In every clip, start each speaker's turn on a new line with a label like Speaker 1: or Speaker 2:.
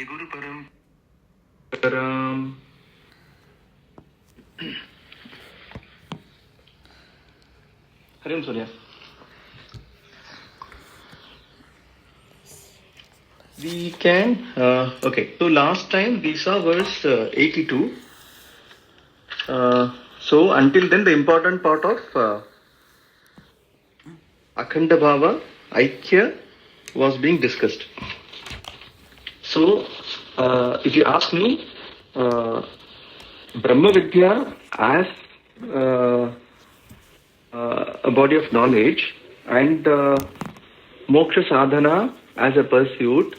Speaker 1: Guru Param Harim Surya. We can, okay, so last time we saw verse 82. So until then the important part of Akhanda Bhava, Aikya was being discussed. So, if you ask me, Brahma Vidya as a body of knowledge and Moksha Sadhana as a pursuit,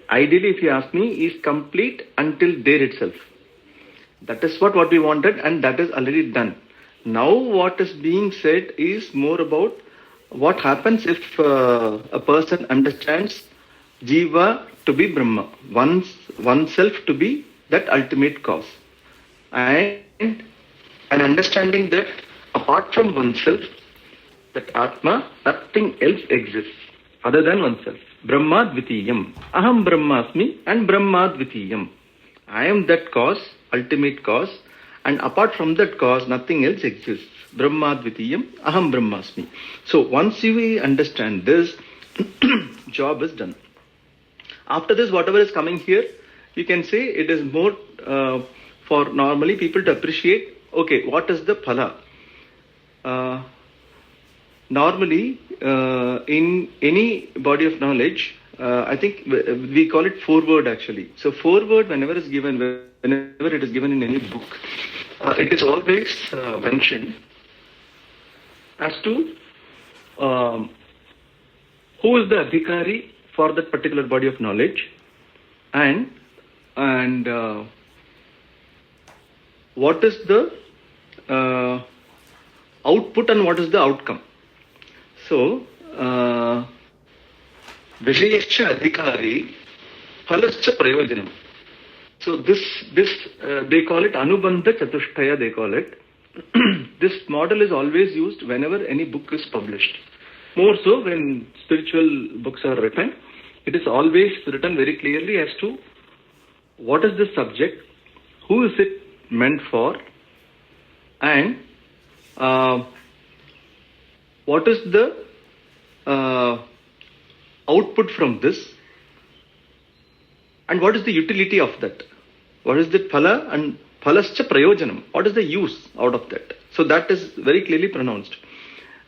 Speaker 1: ideally if you ask me, is complete until there itself. That is what we wanted and that is already done. Now what is being said is more about what happens if a person understands Jiva to be Brahma, oneself to be that ultimate cause. And understanding that apart from oneself, that Atma, nothing else exists other than oneself. Brahma Dvitiyam. Aham Brahmasmi and Brahma Dvitiyam. I am that cause, ultimate cause, and apart from that cause, nothing else exists. Brahma Dvitiyam, Aham Brahmasmi. So once you understand this, job is done. After this, whatever is coming here, you can say it is more for normally people to appreciate, okay, what is the phala? Normally, in any body of knowledge, I think we call it foreword actually. So foreword, whenever it is given in any book, it is always mentioned as to who is the adhikari for that particular body of knowledge and what is the output and what is the outcome. So, Vishayascha Adhikari Phalascha Prayojanam. So this they call it Anubandha Chatushtaya, they call it. This model is always used whenever any book is published. More so when spiritual books are written, it is always written very clearly as to what is the subject, who is it meant for, and what is the output from this, and what is the utility of that? What is the phala and phalascha prayojanam? What is the use out of that? So that is very clearly pronounced.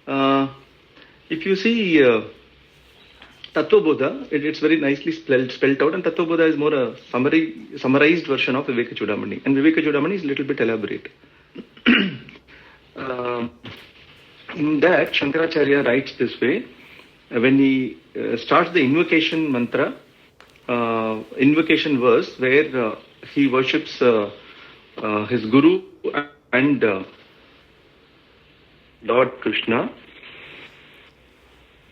Speaker 1: If you see Tattvabodha, it's very nicely spelled out, and Tattvabodha is more a summarized version of Vivekachudhamani, and Vivekachudhamani is a little bit elaborate. In that, Shankaracharya writes this way, when he starts the invocation mantra, invocation verse, where he worships his Guru and Lord Krishna,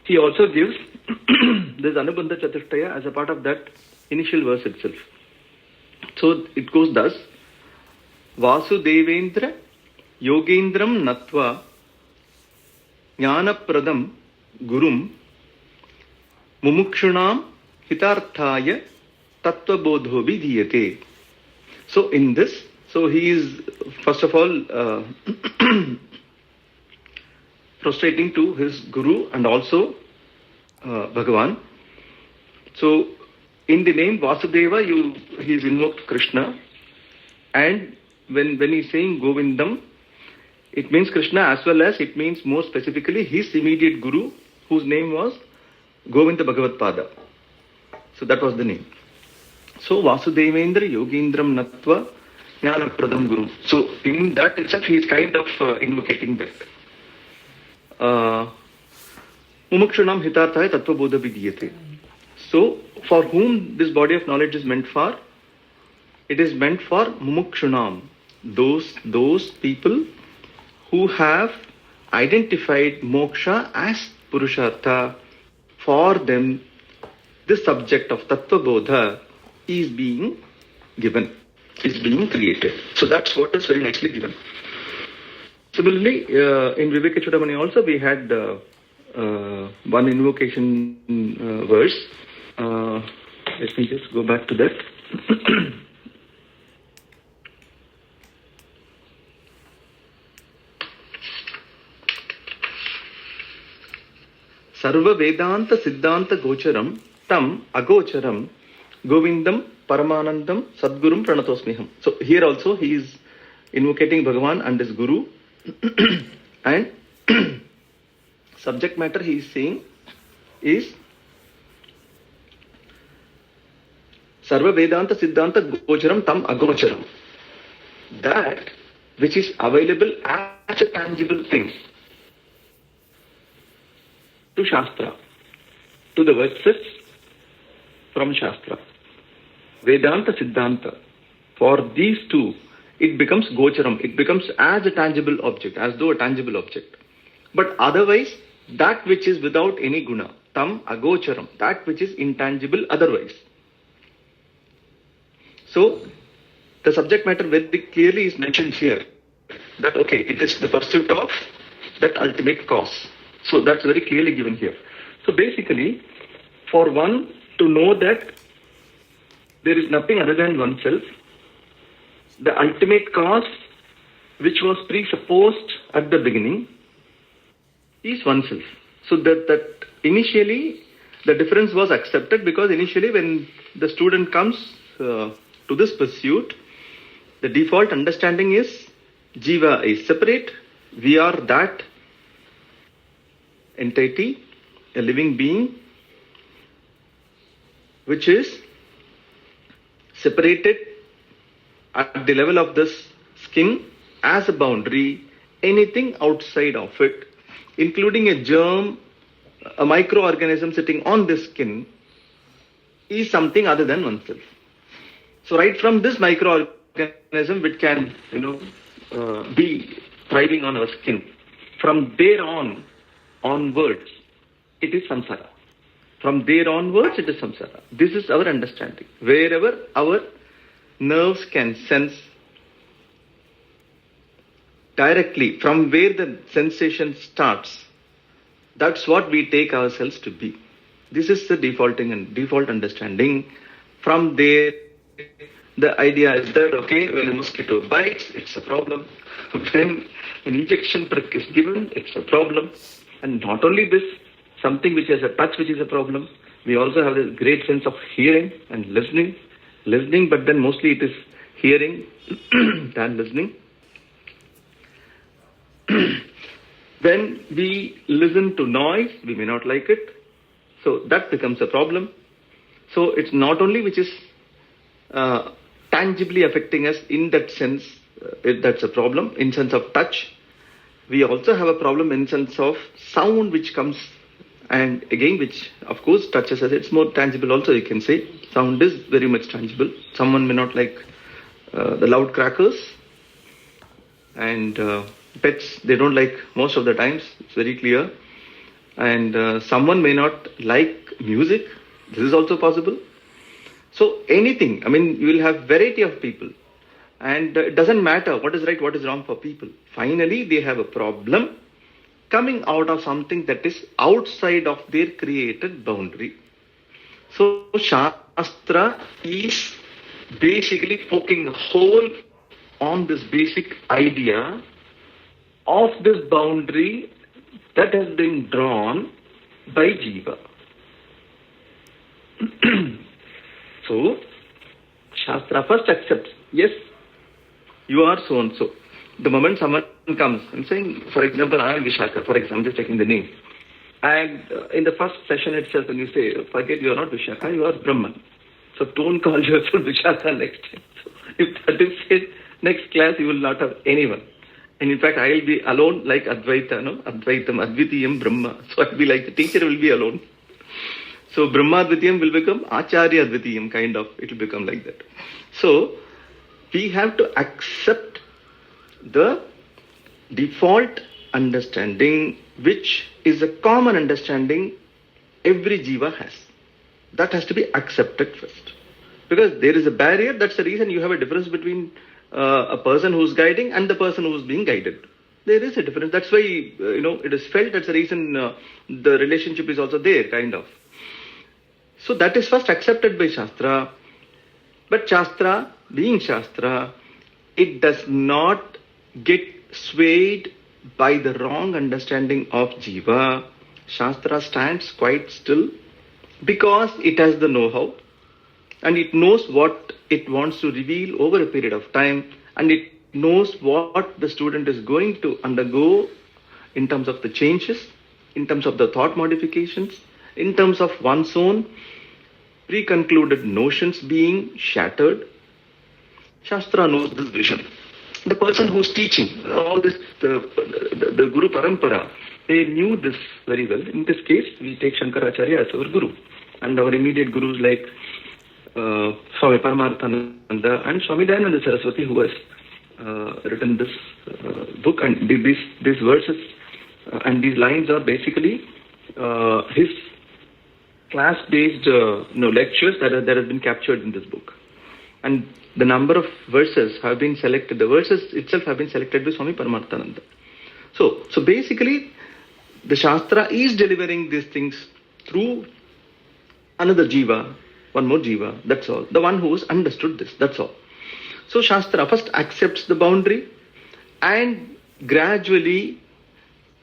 Speaker 1: he also gives this Anubandha Chatushtaya as a part of that initial verse itself. So it goes thus: Vasudevendra Yogendram Natva Jnanapradam Gurum Mumukshunam Hitarthaya Tattvabodho Vidhiyate. So in this, so he is first of all prostrating to his Guru and also Bhagavan. So in the name Vasudeva, he is invoked Krishna, and when he is saying Govindam, it means Krishna as well as it means more specifically his immediate Guru, whose name was Govinda Bhagavat Pada. So that was the name. So Vasudevendra Yogendram Natva Jnanapradam Guru. So in that itself he is kind of invocating that. Mumukshunam Hitarthaya Tattvabodha Vidhiyate. So for whom this body of knowledge is meant for? It is meant for Mumukshunam, those people who have identified moksha as Purushartha. For them, this subject of Tattvabodha is being given, is being created. So that's what is very nicely given. Similarly, in Vivekachudhamani also we had one invocation verse. Let me just go back to that. Sarva Vedanta Siddhanta Gocharam Tam Agocharam Govindam Paramanandam Sadgurum Pranatosmiham. So here also he is invocating Bhagavan and his Guru and subject matter he is saying is Sarva Vedanta Siddhanta Gocharam Tam Agocharam. That which is available as a tangible thing to Shastra, to the verses from Shastra. Vedanta Siddhanta. For these two, it becomes Gocharam. It becomes as a tangible object, as though a tangible object. But otherwise, that which is without any guna, tam agocharam, that which is intangible otherwise. So, the subject matter very clearly is mentioned here. That, okay, it is the pursuit of that ultimate cause. So, that's very clearly given here. So, basically, for one to know that there is nothing other than oneself, the ultimate cause which was presupposed at the beginning is oneself. So that initially the difference was accepted, because initially when the student comes to this pursuit, the default understanding is Jiva is separate, we are that entity, a living being, which is separated at the level of this skin as a boundary. Anything outside of it, including a germ, a microorganism sitting on this skin, is something other than oneself. So right from this microorganism which can, be thriving on our skin, from there onwards, it is samsara. From there onwards, it is samsara. This is our understanding. Wherever our nerves can sense directly, from where the sensation starts, that's what we take ourselves to be. This is the default understanding. From there, the idea is that, okay, when a mosquito bites, it's a problem. When an injection prick is given, it's a problem. And not only this, something which has a touch which is a problem. We also have a great sense of hearing and listening, but then mostly it is hearing than listening. When we listen to noise, we may not like it. So that becomes a problem. So it's not only which is tangibly affecting us in that sense, that's a problem in sense of touch. We also have a problem in sense of sound which comes, and again which of course touches us. It's more tangible also, you can say. Sound is very much tangible. Someone may not like the loud crackers, and pets, they don't like most of the times. It's very clear. And someone may not like music. This is also possible. So anything, you will have variety of people. And it doesn't matter what is right, what is wrong for people. Finally, they have a problem coming out of something that is outside of their created boundary. So Shastra is basically poking a hole on this basic idea of this boundary that has been drawn by Jiva. So Shastra first accepts, yes, you are so and so. The moment someone comes and saying, for example, I am Vishaka, for example, I'm just taking the name. And in the first session itself, when you say, forget you are not Vishaka, you are Brahman. So don't call yourself Vishaka next time. So if that is said, next class you will not have anyone. And in fact, I will be alone like Advaita, no? Advaitam, Advitiyam, Brahma. So I will be like the teacher will be alone. So Brahma Advitiyam will become Acharya Advitiyam, kind of. It will become like that. So we have to accept the default understanding, which is a common understanding every jiva has. That has to be accepted first. Because there is a barrier, that's the reason you have a difference between a person who is guiding and the person who is being guided. There is a difference. That's why, it is felt, that's the reason the relationship is also there, kind of. So that is first accepted by Shastra. But Shastra, being Shastra, it does not get swayed by the wrong understanding of Jiva. Shastra stands quite still because it has the know-how and it knows what it wants to reveal over a period of time, and it knows what the student is going to undergo in terms of the changes, in terms of the thought modifications, in terms of one's own pre-concluded notions being shattered. Shastra knows this vision. The person who's teaching all this, the Guru Parampara, they knew this very well. In this case, we take Shankaracharya as our Guru, and our immediate gurus like Swami Paramarthananda and Swami Dayananda Saraswati, who has written this book, and these verses and these lines are basically his class-based lectures that have been captured in this book. And the number of verses have been selected, the verses itself have been selected by Swami Paramarthananda. So basically, the Shastra is delivering these things through another Jiva, one more Jiva, that's all. The one who has understood this, that's all. So Shastra first accepts the boundary and gradually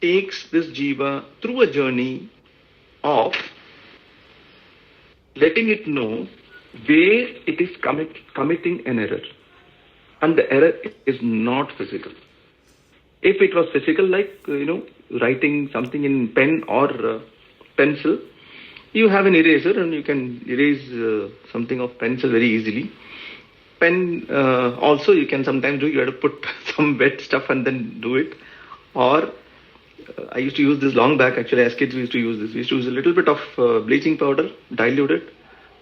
Speaker 1: takes this Jiva through a journey of letting it know where it is committing an error. And the error is not physical. If it was physical, like, writing something in pen or pencil, you have an eraser and you can erase something of pencil very easily. Pen also you can sometimes do, you have to put some wet stuff and then do it. Or I used to use this long back, actually as kids we used to use this. We used to use a little bit of bleaching powder, dilute it,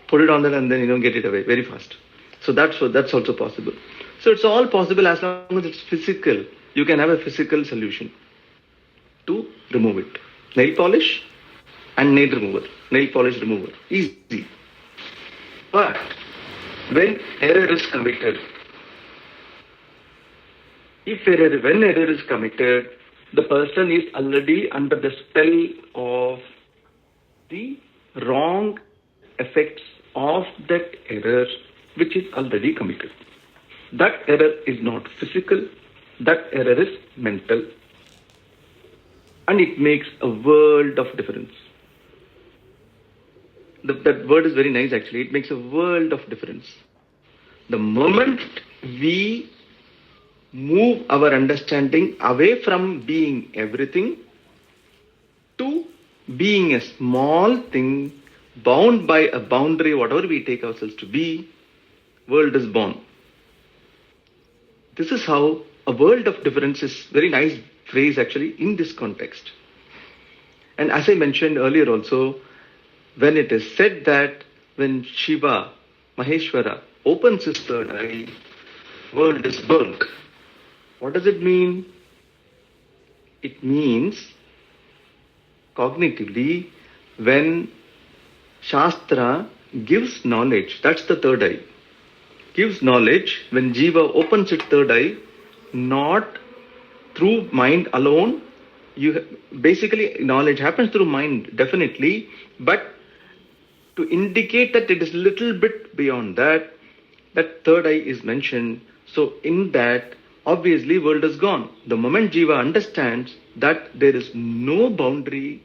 Speaker 1: put it on there and then get it away very fast. So that's also possible. So it's all possible as long as it's physical. You can have a physical solution to remove it. Nail polish and nail remover. Nail polish remover. Easy. But when error is committed, when error is committed, the person is already under the spell of the wrong effects of that error which is already committed. That error is not physical, that error is mental. And it makes a world of difference. That word is very nice actually. It makes a world of difference. The moment we move our understanding away from being everything to being a small thing bound by a boundary, whatever we take ourselves to be, world is born. This is how a world of difference is very nice phrase actually in this context. And as I mentioned earlier also, when it is said that when Shiva, Maheshwara, opens his third eye, world is burnt. What does it mean? It means cognitively when Shastra gives knowledge, that's the third eye, gives knowledge, when Jiva opens its third eye, not through mind alone, basically knowledge happens through mind definitely, but to indicate that it is little bit beyond that, that third eye is mentioned. So in that, obviously world is gone. The moment Jiva understands that there is no boundary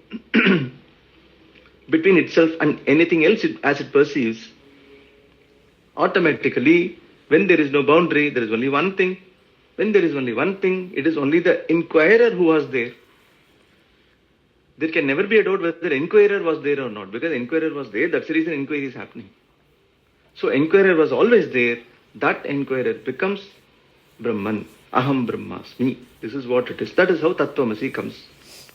Speaker 1: between itself and anything else as it perceives, automatically when there is no boundary, there is only one thing. When there is only one thing, it is only the inquirer who was there. There can never be a doubt whether the inquirer was there or not, because the inquirer was there, that's the reason inquiry is happening. So inquirer was always there, that inquirer becomes Brahman, Aham Brahmasmi. This is what it is. That is how Tattvamasi comes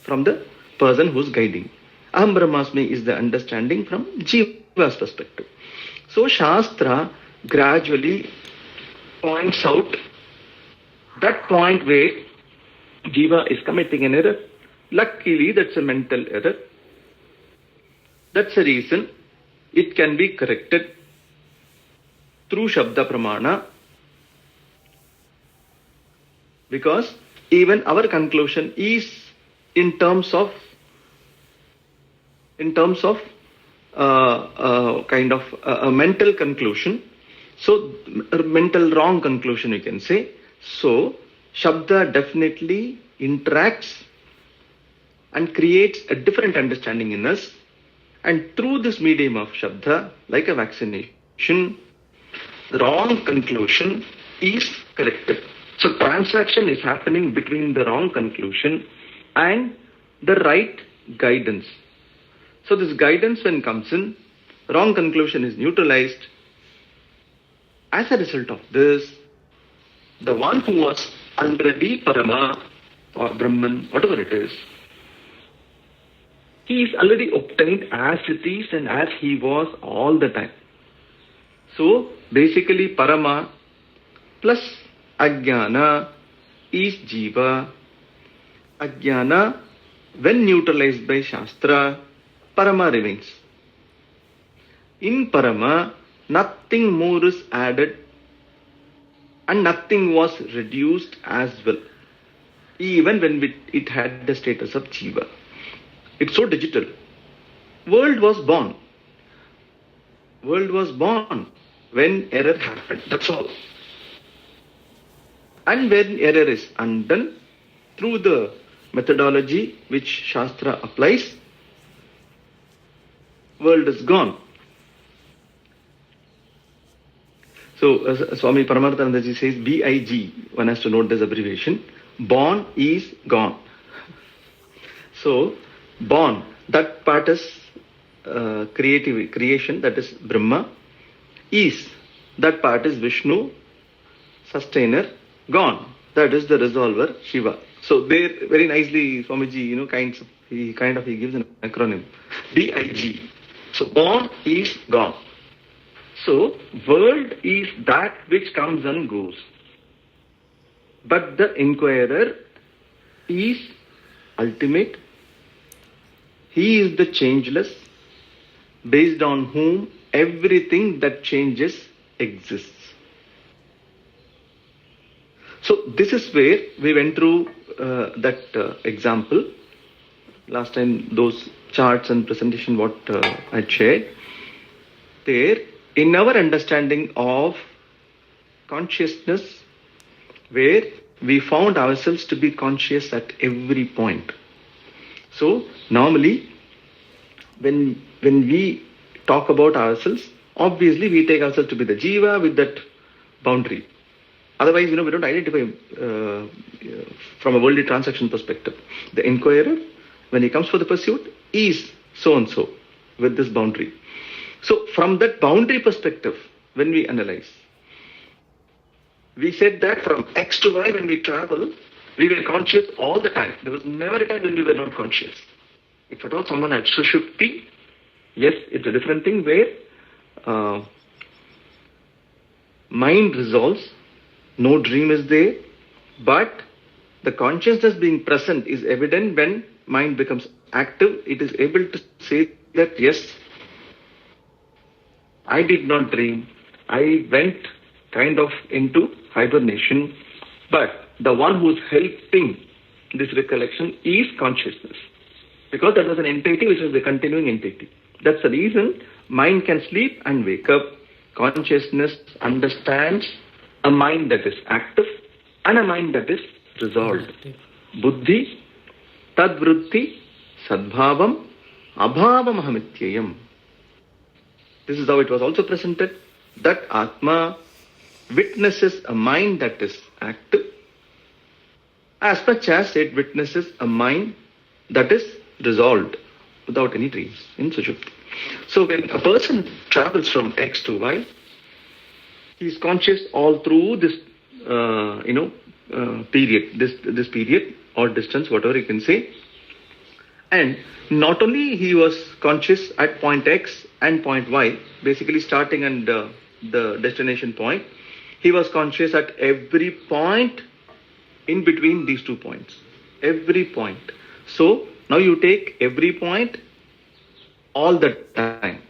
Speaker 1: from the person who is guiding. Aham Brahmasmi is the understanding from Jiva's perspective. So Shastra gradually points out that point where Jiva is committing an error. Luckily, that's a mental error. That's the reason it can be corrected through Shabda Pramana, because even our conclusion is in terms of kind of a mental conclusion. So, mental wrong conclusion you can say. So, Shabda definitely interacts and creates a different understanding in us. And through this medium of Shabda, like a vaccination, the wrong conclusion is corrected. So, transaction is happening between the wrong conclusion and the right guidance. So, this guidance when comes in, wrong conclusion is neutralized. As a result of this, the one who was already Parama or Brahman, whatever it is, he is already obtained as it is and as he was all the time. So basically Parama plus Ajnana is Jiva. Ajnana, when neutralized by Shastra, Parama remains. In Parama, nothing more is added and nothing was reduced as well, even when it had the status of Jiva. It's so digital. World was born. World was born when error happened. That's all. And when error is undone, through the methodology which Shastra applies, world is gone. So, Swami Paramarthananda ji says BIG, one has to note this abbreviation, born is gone. So, born, that part is creation, that is Brahma, is, that part is Vishnu, sustainer, gone, that is the resolver, Shiva. So, there very nicely, Swamiji, he gives an acronym, BIG. So, born is gone. So, world is that which comes and goes. But the inquirer is ultimate. He is the changeless, based on whom everything that changes exists. So, this is where we went through that example. Last time, those charts and presentation what I shared. There, in our understanding of consciousness, where we found ourselves to be conscious at every point. So, normally, when we talk about ourselves, obviously we take ourselves to be the Jiva with that boundary. Otherwise, we don't identify from a worldly transaction perspective. The inquirer, when he comes for the pursuit, is so-and-so with this boundary. So, from that boundary perspective, when we analyze, we said that from X to Y, when we travel, we were conscious all the time. There was never a time when we were not conscious. If at all someone had sushupti, yes, it's a different thing where mind resolves, no dream is there, but the consciousness being present is evident when mind becomes active. It is able to say that, yes, I did not dream. I went kind of into hibernation, but the one who is helping this recollection is consciousness. Because that was an entity which was a continuing entity. That's the reason mind can sleep and wake up. Consciousness understands a mind that is active and a mind that is resolved. Buddhi, tadvrutti, sadbhavam, abhavam ahamityayam. This is how it was also presented, that Atma witnesses a mind that is active as much as it witnesses a mind that is resolved without any dreams in Sushupti. So when a person travels from X to Y, he is conscious all through this, period, this period or distance, whatever you can say. And not only he was conscious at point X and point Y, basically starting and the destination point, he was conscious at every point in between these 2 points. Every point. So, now you take every point all the time.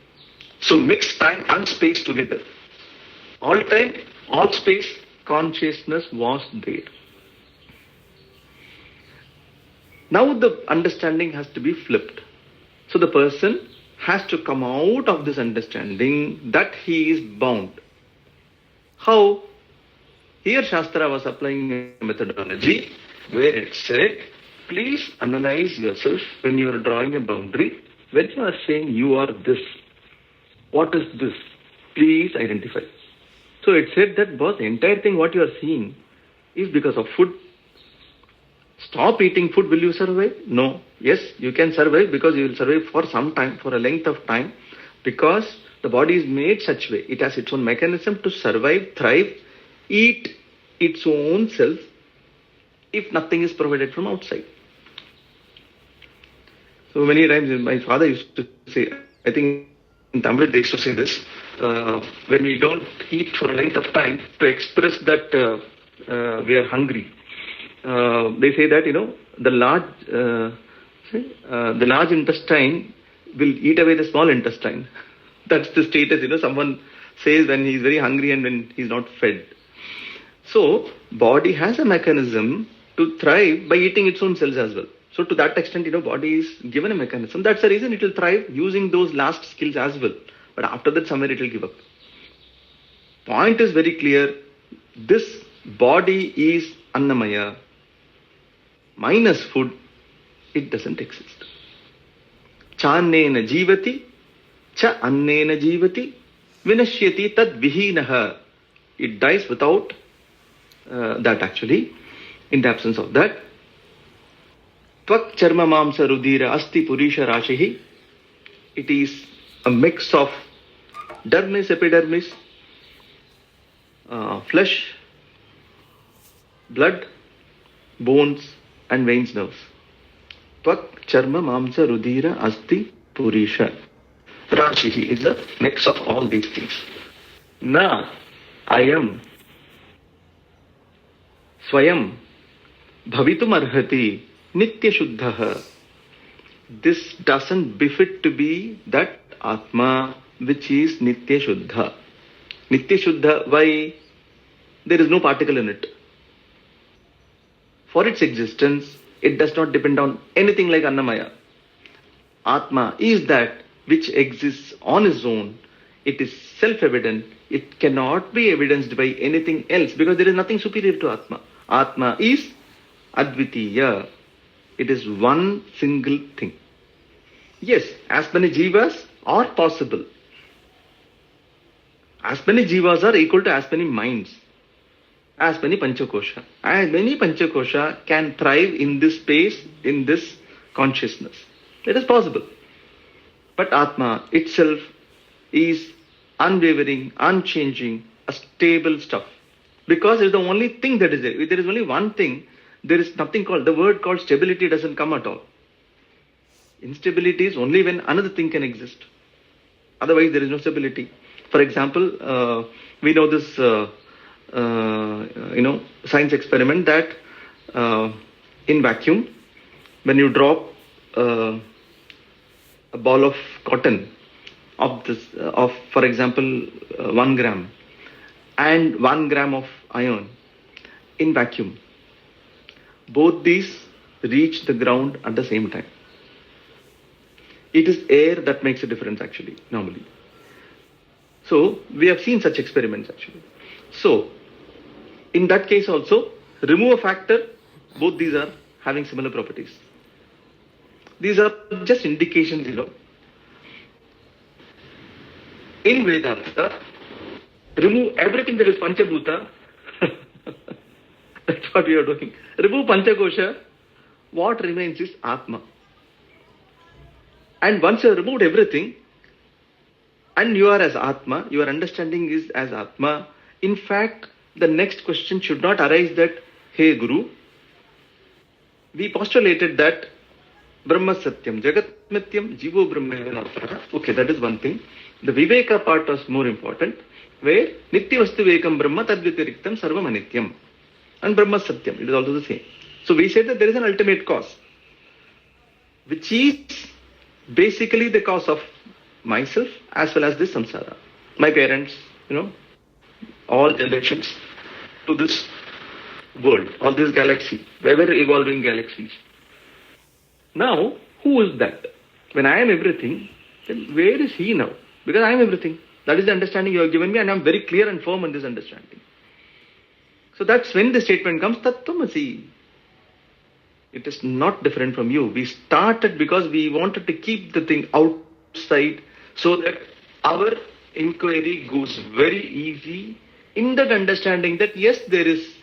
Speaker 1: So, mix time and space together. All time, all space, consciousness was there. Now the understanding has to be flipped. So the person has to come out of this understanding that he is bound. How? Here Shastra was applying a methodology where it said, please analyze yourself when you are drawing a boundary. When you are saying you are this, what is this? Please identify. So it said that boss, the entire thing what you are seeing is because of food. Stop eating food, will you survive? No. Yes, you can survive because you will survive for some time, for a length of time, because the body is made such way. It has its own mechanism to survive, thrive, eat its own self if nothing is provided from outside. So many times my father used to say, I think in Tamil they used to say this, when we don't eat for a length of time to express that we are hungry. They say that, the large intestine will eat away the small intestine. That's the status, someone says when he's very hungry and when he's not fed. So, body has a mechanism to thrive by eating its own cells as well. So, to that extent, body is given a mechanism. That's the reason it will thrive using those last skills as well. But after that, somewhere it will give up. Point is very clear. This body is Annamaya. Minus food, it doesn't exist. Channena jivati, cha annena jivati, vinashyati tad vihinaha. It dies without that actually. In the absence of that, Tvak charma mamsa rudira asti purisha rashihi. It is a mix of dermis, epidermis, flesh, blood, bones, and veins, nerves. Tvak charma mamsa rudira asti purisha rashihi is a mix of all these things. Na ayam swayam bhavitum arhati nitya shuddhaha. This doesn't befit to be that Atma which is nitya shuddha. Nitya shuddha, why? There is no particle in it. For its existence, it does not depend on anything like Annamaya. Atma is that which exists on its own. It is self-evident. It cannot be evidenced by anything else because there is nothing superior to Atma. Atma is Advitiya. It is one single thing. Yes, as many jivas are possible. As many jivas are equal to as many minds. As many panchakosha. As many panchakosha can thrive in this space, in this consciousness. It is possible. But Atma itself is unwavering, unchanging, a stable stuff. Because it is the only thing that is there. If there is only one thing, there is nothing called, the word called stability doesn't come at all. Instability is only when another thing can exist. Otherwise, there is no stability. For example, we know this, science experiment that in vacuum, when you drop a ball of cotton of for example, 1 gram and 1 gram of iron in vacuum, both these reach the ground at the same time. It is air that makes a difference actually, normally. So, we have seen such experiments actually. So, in that case also, remove a factor, both these are having similar properties. These are just indications, In Vedanta, remove everything that is Panchabhuta. That's what we are doing. Remove Panchakosha, what remains is Atma. And once you have removed everything, and you are as Atma, your understanding is as Atma, in fact, the next question should not arise that, hey Guru, we postulated that Brahma Satyam, Jagat Mityam, Jivo Brahma. Okay, that is one thing. The Viveka part was more important, where Nitya Vastu Vekam Brahma Tadvitiriktam Sarvam Anityam. And Brahma Satyam, it is also the same. So we said that there is an ultimate cause, which is basically the cause of myself as well as this samsara. My parents, all generations to this world, all this galaxy, ever evolving galaxies. Now, who is that? When I am everything, then where is he now? Because I am everything. That is the understanding you have given me, and I am very clear and firm on this understanding. So that's when the statement comes, Tattvamasi. It is not different from you. We started because we wanted to keep the thing outside so that our inquiry goes very easy in that understanding that yes, there is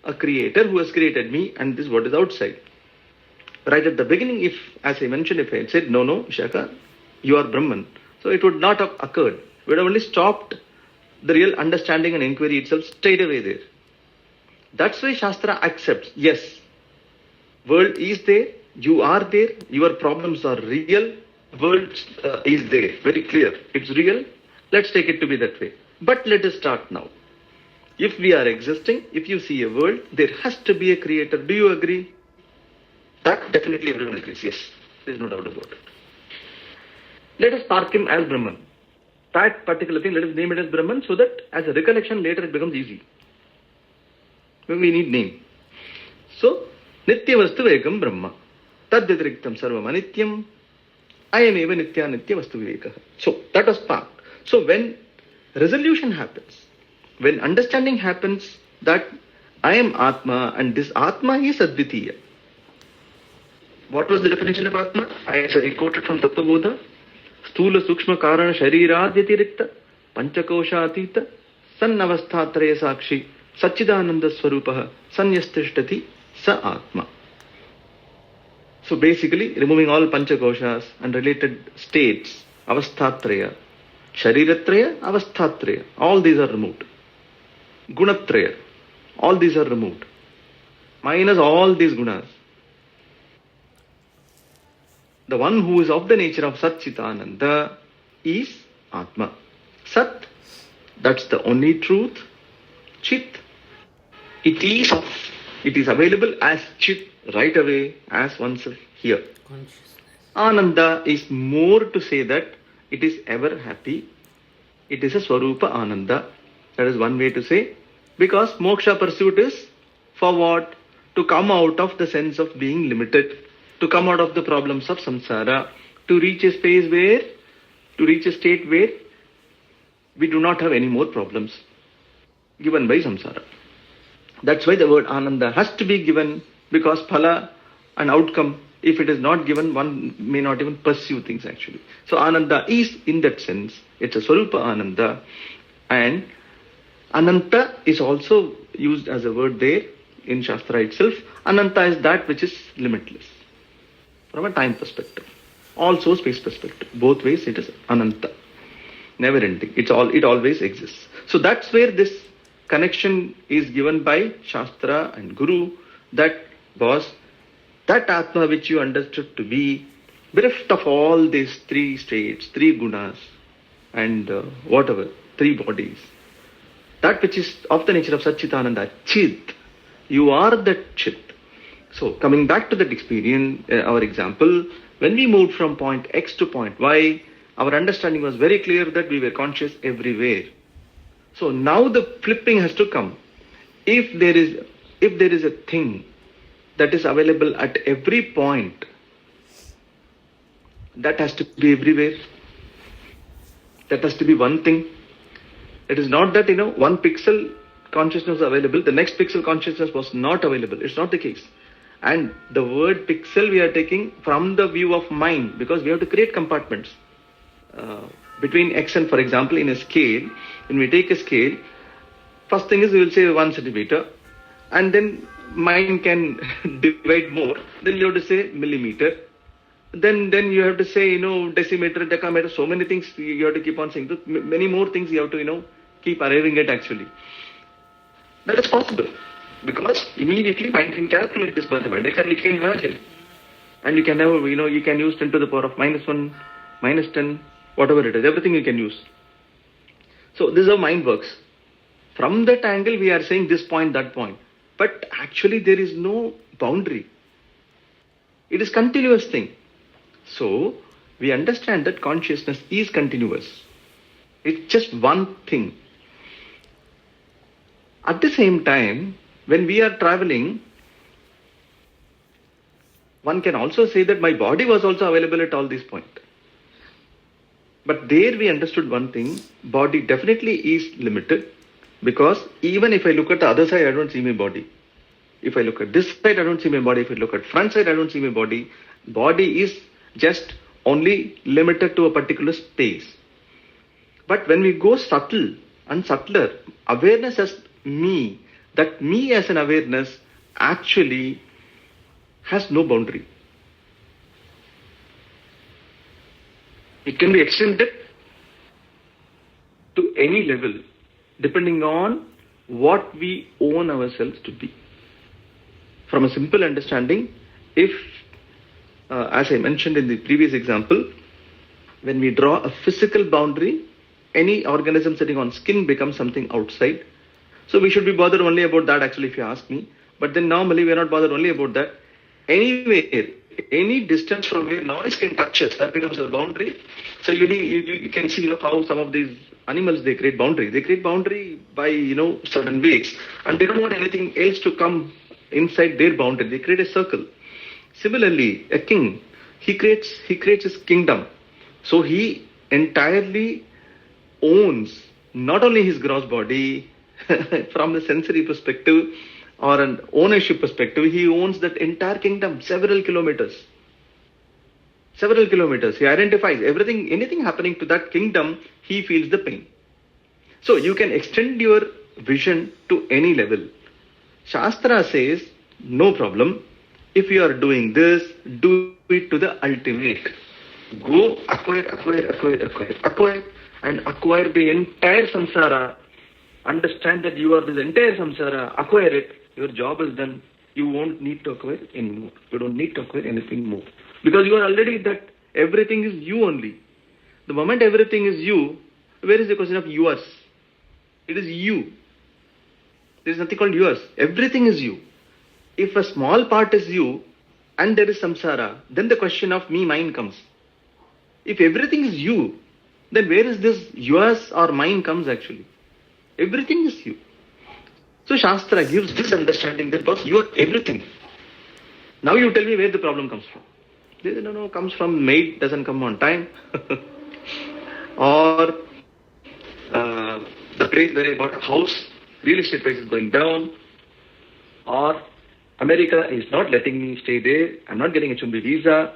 Speaker 1: a creator who has created me and this is what is outside. Right at the beginning, if, as I mentioned, if I had said, no, Shaka, you are Brahman, so it would not have occurred. We would have only stopped the real understanding and inquiry itself straight away there. That's why Shastra accepts, yes, world is there, you are there, your problems are real, world is there, very clear, it's real, let's take it to be that way. But let us start now. If we are existing, if you see a world, there has to be a creator. Do you agree? That definitely everyone agrees, yes, there is no doubt about it. Let us park him as Brahman. That particular thing, let us name it as Brahman so that as a recollection later it becomes easy. When we need name. So, Nitya Vastu Vivekam Brahma. Tad Vidraiktam Sarvam Anityam. Ayameva Nitya Nitya Vastu Vivekah. So, that was parked. So, when resolution happens, when understanding happens that I am Atma and this Atma is Advitiya. What was the definition of Atma? I quoted from Tattva Bodha. Stula Sukshma Karana Sharirādhyatirikta Panchakosha Atita Sannavasthatraya Sakshi Satchidananda Swarupaha Sanyastishtati Sa Atma. So basically, removing all Panchakoshas and related states, Avasthatraya, Shariratraya, Avasthatraya, all these are removed. Gunatraya, all these are removed. Minus all these gunas. The one who is of the nature of Sat Chitananda is Atma. Sat, that's the only truth. Chit, it is available as Chit right away as oneself here. Ananda is more to say that it is ever happy. It is a Swarupa Ananda. That is one way to say. Because moksha pursuit is for what? To come out of the sense of being limited. To come out of the problems of samsara, to reach a state where we do not have any more problems given by samsara. That's why the word Ananda has to be given, because phala and outcome, if it is not given, one may not even pursue things actually. So Ananda is in that sense, it's a Swarupa Ananda, and Ananta is also used as a word there in Shastra itself. Ananta is that which is limitless. From a time perspective, also space perspective, both ways it is Ananta, never ending. It always exists. So that's where this connection is given by Shastra and Guru. That was that Atma which you understood to be bereft of all these three states, three gunas, and three bodies. That which is of the nature of Satchitananda, Chit. You are that Chit. So, coming back to that experience, our example, when we moved from point X to point Y, our understanding was very clear that we were conscious everywhere. So now the flipping has to come. If there is a thing that is available at every point, that has to be everywhere. That has to be one thing. It is not that, one pixel consciousness was available, the next pixel consciousness was not available. It's not the case. And the word pixel we are taking from the view of mind, because we have to create compartments between X and, for example, in a scale, when we take a scale, first thing is we will say 1 centimeter, and then mind can divide more, then you have to say millimeter, then you have to say, decimeter, decameter, so many things you have to keep on saying, many more things you have to, keep arriving at actually. That is possible. Because immediately mind can calculate this mathematically, you can imagine. And you can have, you can use 10 to the power of -1, -10, whatever it is, everything you can use. So this is how mind works. From that angle, we are saying this point, that point. But actually there is no boundary. It is continuous thing. So we understand that consciousness is continuous. It's just one thing. At the same time, when we are traveling, one can also say that my body was also available at all these points. But there we understood one thing, body definitely is limited, because even if I look at the other side, I don't see my body. If I look at this side, I don't see my body. If I look at front side, I don't see my body. Body is just only limited to a particular space. But when we go subtle and subtler, awareness as me, that me as an awareness actually has no boundary. It can be extended to any level depending on what we own ourselves to be. From a simple understanding, if, as I mentioned in the previous example, when we draw a physical boundary, any organism sitting on skin becomes something outside. So we should be bothered only about that actually, if you ask me. But then normally we are not bothered only about that. Anywhere, any distance from where noise can touch us, that becomes a boundary. So you can see how some of these animals, they create boundary. They create boundary by, certain ways. And they don't want anything else to come inside their boundary. They create a circle. Similarly, a king, he creates his kingdom. So he entirely owns not only his gross body, from a sensory perspective or an ownership perspective, he owns that entire kingdom, several kilometers. He identifies everything, anything happening to that kingdom, he feels the pain. So you can extend your vision to any level. Shastra says, no problem. If you are doing this, do it to the ultimate. Go acquire, and acquire the entire samsara. Understand that you are this entire samsara. Acquire it. Your job is done. You won't need to acquire anymore. You don't need to acquire anything more. Because you are already that everything is you only. The moment everything is you, where is the question of yours? It is you. There is nothing called yours. Everything is you. If a small part is you and there is samsara, then the question of me, mine comes. If everything is you, then where is this yours or mine comes actually? Everything is you. So Shastra gives this understanding that boss, you are everything. Now you tell me where the problem comes from. No, comes from maid doesn't come on time. Or the place where I bought a house, real estate price is going down. Or America is not letting me stay there. I'm not getting H-1B visa.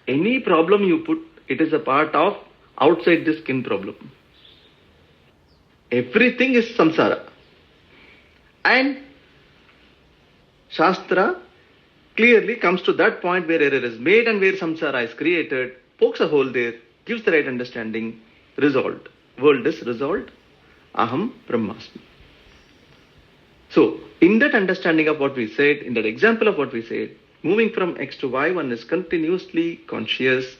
Speaker 1: Any problem you put, it is a part of outside the skin problem. Everything is samsara. And Shastra clearly comes to that point where error is made and where samsara is created, pokes a hole there, gives the right understanding, resolved. World is resolved. Aham Brahmasmi. So, in that understanding of what we said, in that example of what we said, moving from X to Y, one is continuously conscious.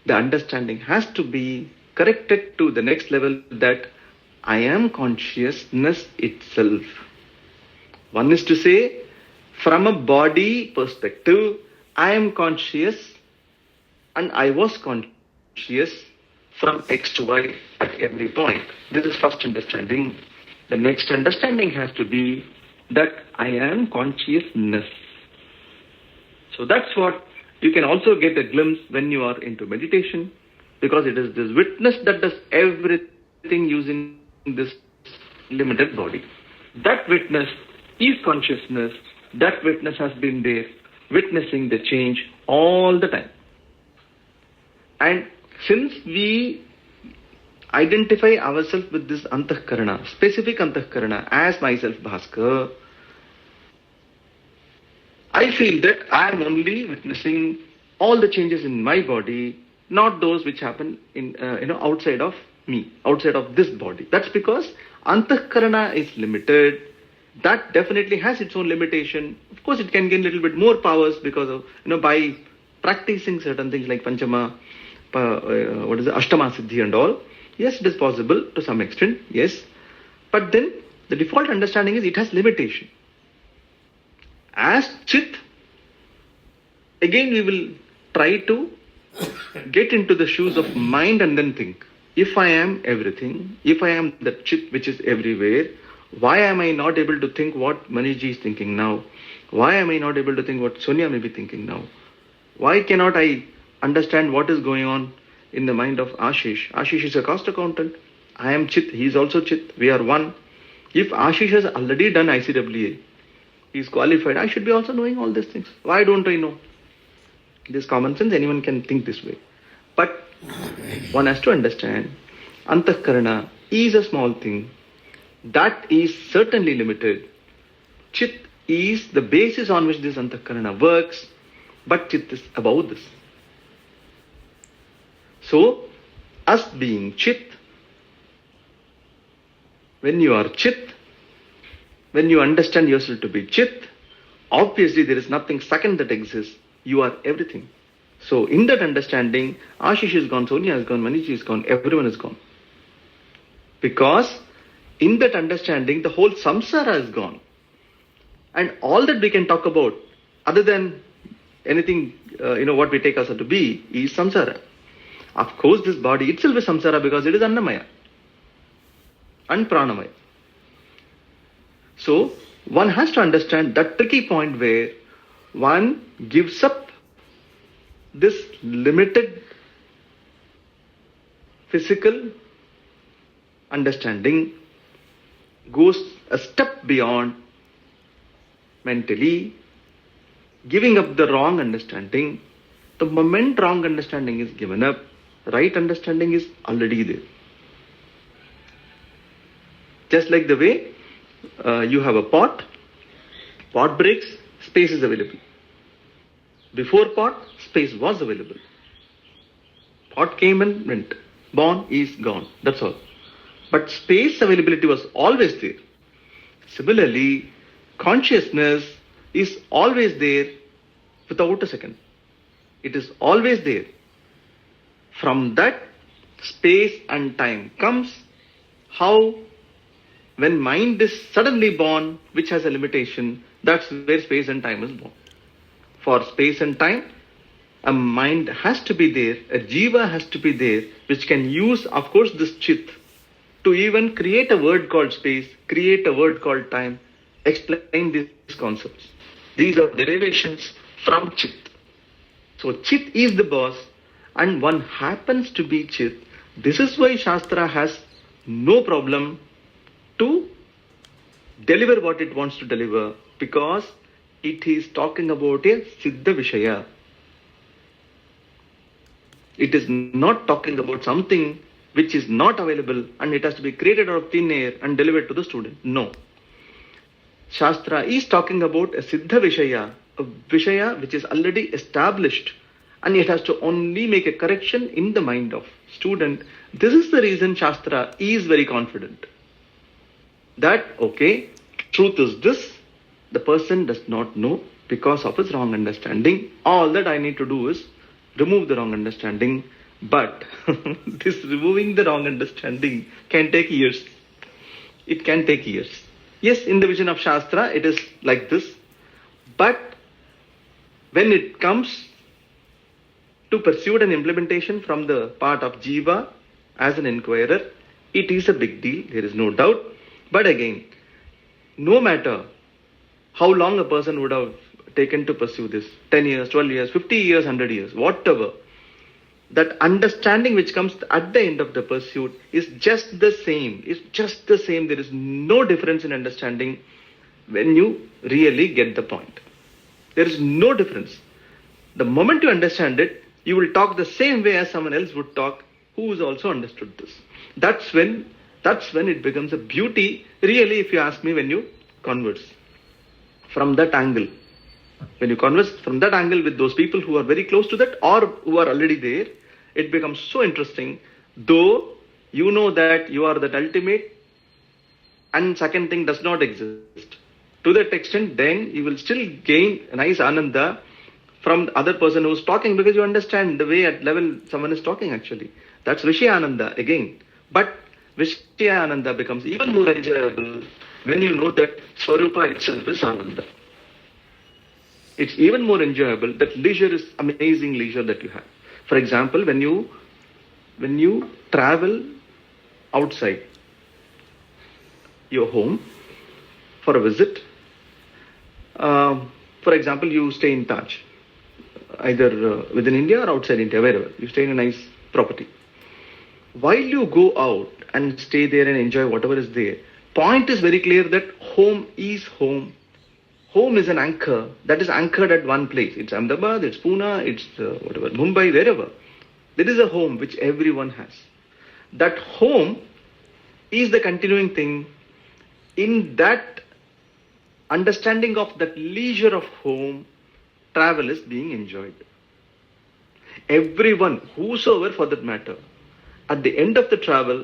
Speaker 1: The understanding has to be corrected to the next level, that I am consciousness itself. One is to say, from a body perspective, I am conscious and I was conscious from X to Y at every point. This is first understanding. The next understanding has to be that I am consciousness. So that's what you can also get a glimpse when you are into meditation, because it is this witness that does everything using this limited body. That witness is consciousness. That witness has been there, witnessing the change all the time. And since we identify ourselves with this antahkarana, specific antahkarana, as myself Bhaskar, I feel that I am only witnessing all the changes in my body, not those which happen in outside of me, outside of this body. That's because antahkarana is limited. That definitely has its own limitation. Of course, it can gain a little bit more powers because of by practicing certain things like Panchama, Ashtama Siddhi and all. Yes, it is possible to some extent, yes. But then the default understanding is it has limitation. As Chit, again we will try to get into the shoes of mind and then think. If I am everything, if I am the Chit which is everywhere, why am I not able to think what Manishji is thinking now? Why am I not able to think what Sonia may be thinking now? Why cannot I understand what is going on in the mind of Ashish. Ashish is a cost accountant. I am Chit. He is also Chit. We are one. If Ashish has already done ICWA, he is qualified, I should be also knowing all these things. Why don't I know? This common sense, anyone can think this way. But one has to understand, Antahkarana is a small thing. That is certainly limited. Chit is the basis on which this Antahkarana works, but Chit is above this. So, us being Chit, when you are Chit, when you understand yourself to be Chit, obviously there is nothing second that exists. You are everything. So in that understanding, Ashish is gone, Sonia is gone, Manish is gone, everyone is gone. Because in that understanding, the whole samsara is gone. And all that we can talk about, other than anything, what we take ourselves to be, is samsara. Of course, this body itself is samsara because it is annamaya and pranamaya. So, one has to understand that tricky point where one gives up this limited physical understanding, goes a step beyond mentally, giving up the wrong understanding. The moment wrong understanding is given up, right understanding is already there. Just like the way you have a pot breaks, space is available. Before pot, space was available. Pot came and went. Born is gone. That's all. But space availability was always there. Similarly, consciousness is always there without a second. It is always there. From that, space and time comes. How? When mind is suddenly born, which has a limitation, that's where space and time is born. For space and time, a mind has to be there, a jiva has to be there, which can use, of course, this chit to even create a word called space, create a word called time, explain these concepts. These are derivations from chit. So chit is the boss and one happens to be chit. This is why Shastra has no problem to deliver what it wants to deliver, because it is talking about a Siddha Vishaya. It is not talking about something which is not available and it has to be created out of thin air and delivered to the student. No. Shastra is talking about a Siddha Vishaya, a Vishaya which is already established, and it has to only make a correction in the mind of student. This is the reason Shastra is very confident that, okay, truth is this, the person does not know because of his wrong understanding. All that I need to do is remove the wrong understanding. But this removing the wrong understanding can take years. It can take years. Yes, in the vision of Shastra, it is like this. But when it comes to pursuit and implementation from the part of Jiva as an inquirer, it is a big deal. There is no doubt. But again, no matter how long a person would have taken to pursue this, 10 years, 12 years, 50 years, 100 years, whatever, that understanding which comes at the end of the pursuit is just the same. It's just the same. There is no difference in understanding when you really get the point. There is no difference. The moment you understand it, you will talk the same way as someone else would talk who has also understood this. That's when it becomes a beauty, really, if you ask me, when you converse from that angle. When you converse from that angle with those people who are very close to that or who are already there, it becomes so interesting. Though you know that you are that ultimate and second thing does not exist. To that extent, then you will still gain a nice ananda from the other person who is talking, because you understand the way at level someone is talking actually. That's Vishayananda again. But Vishayananda becomes even more enjoyable when you know that Swarupa itself is Ananda. It's even more enjoyable. That leisure is amazing leisure that you have. For example, when you travel outside your home for a visit, for example, you stay in Taj, either within India or outside India, wherever. You stay in a nice property. While you go out and stay there and enjoy whatever is there, point is very clear that home is home. Home is an anchor that is anchored at one place. It's Ahmedabad, it's Pune, it's whatever, Mumbai, wherever. There is a home which everyone has. That home is the continuing thing. In that understanding of that leisure of home, travel is being enjoyed. Everyone, whosoever for that matter, at the end of the travel,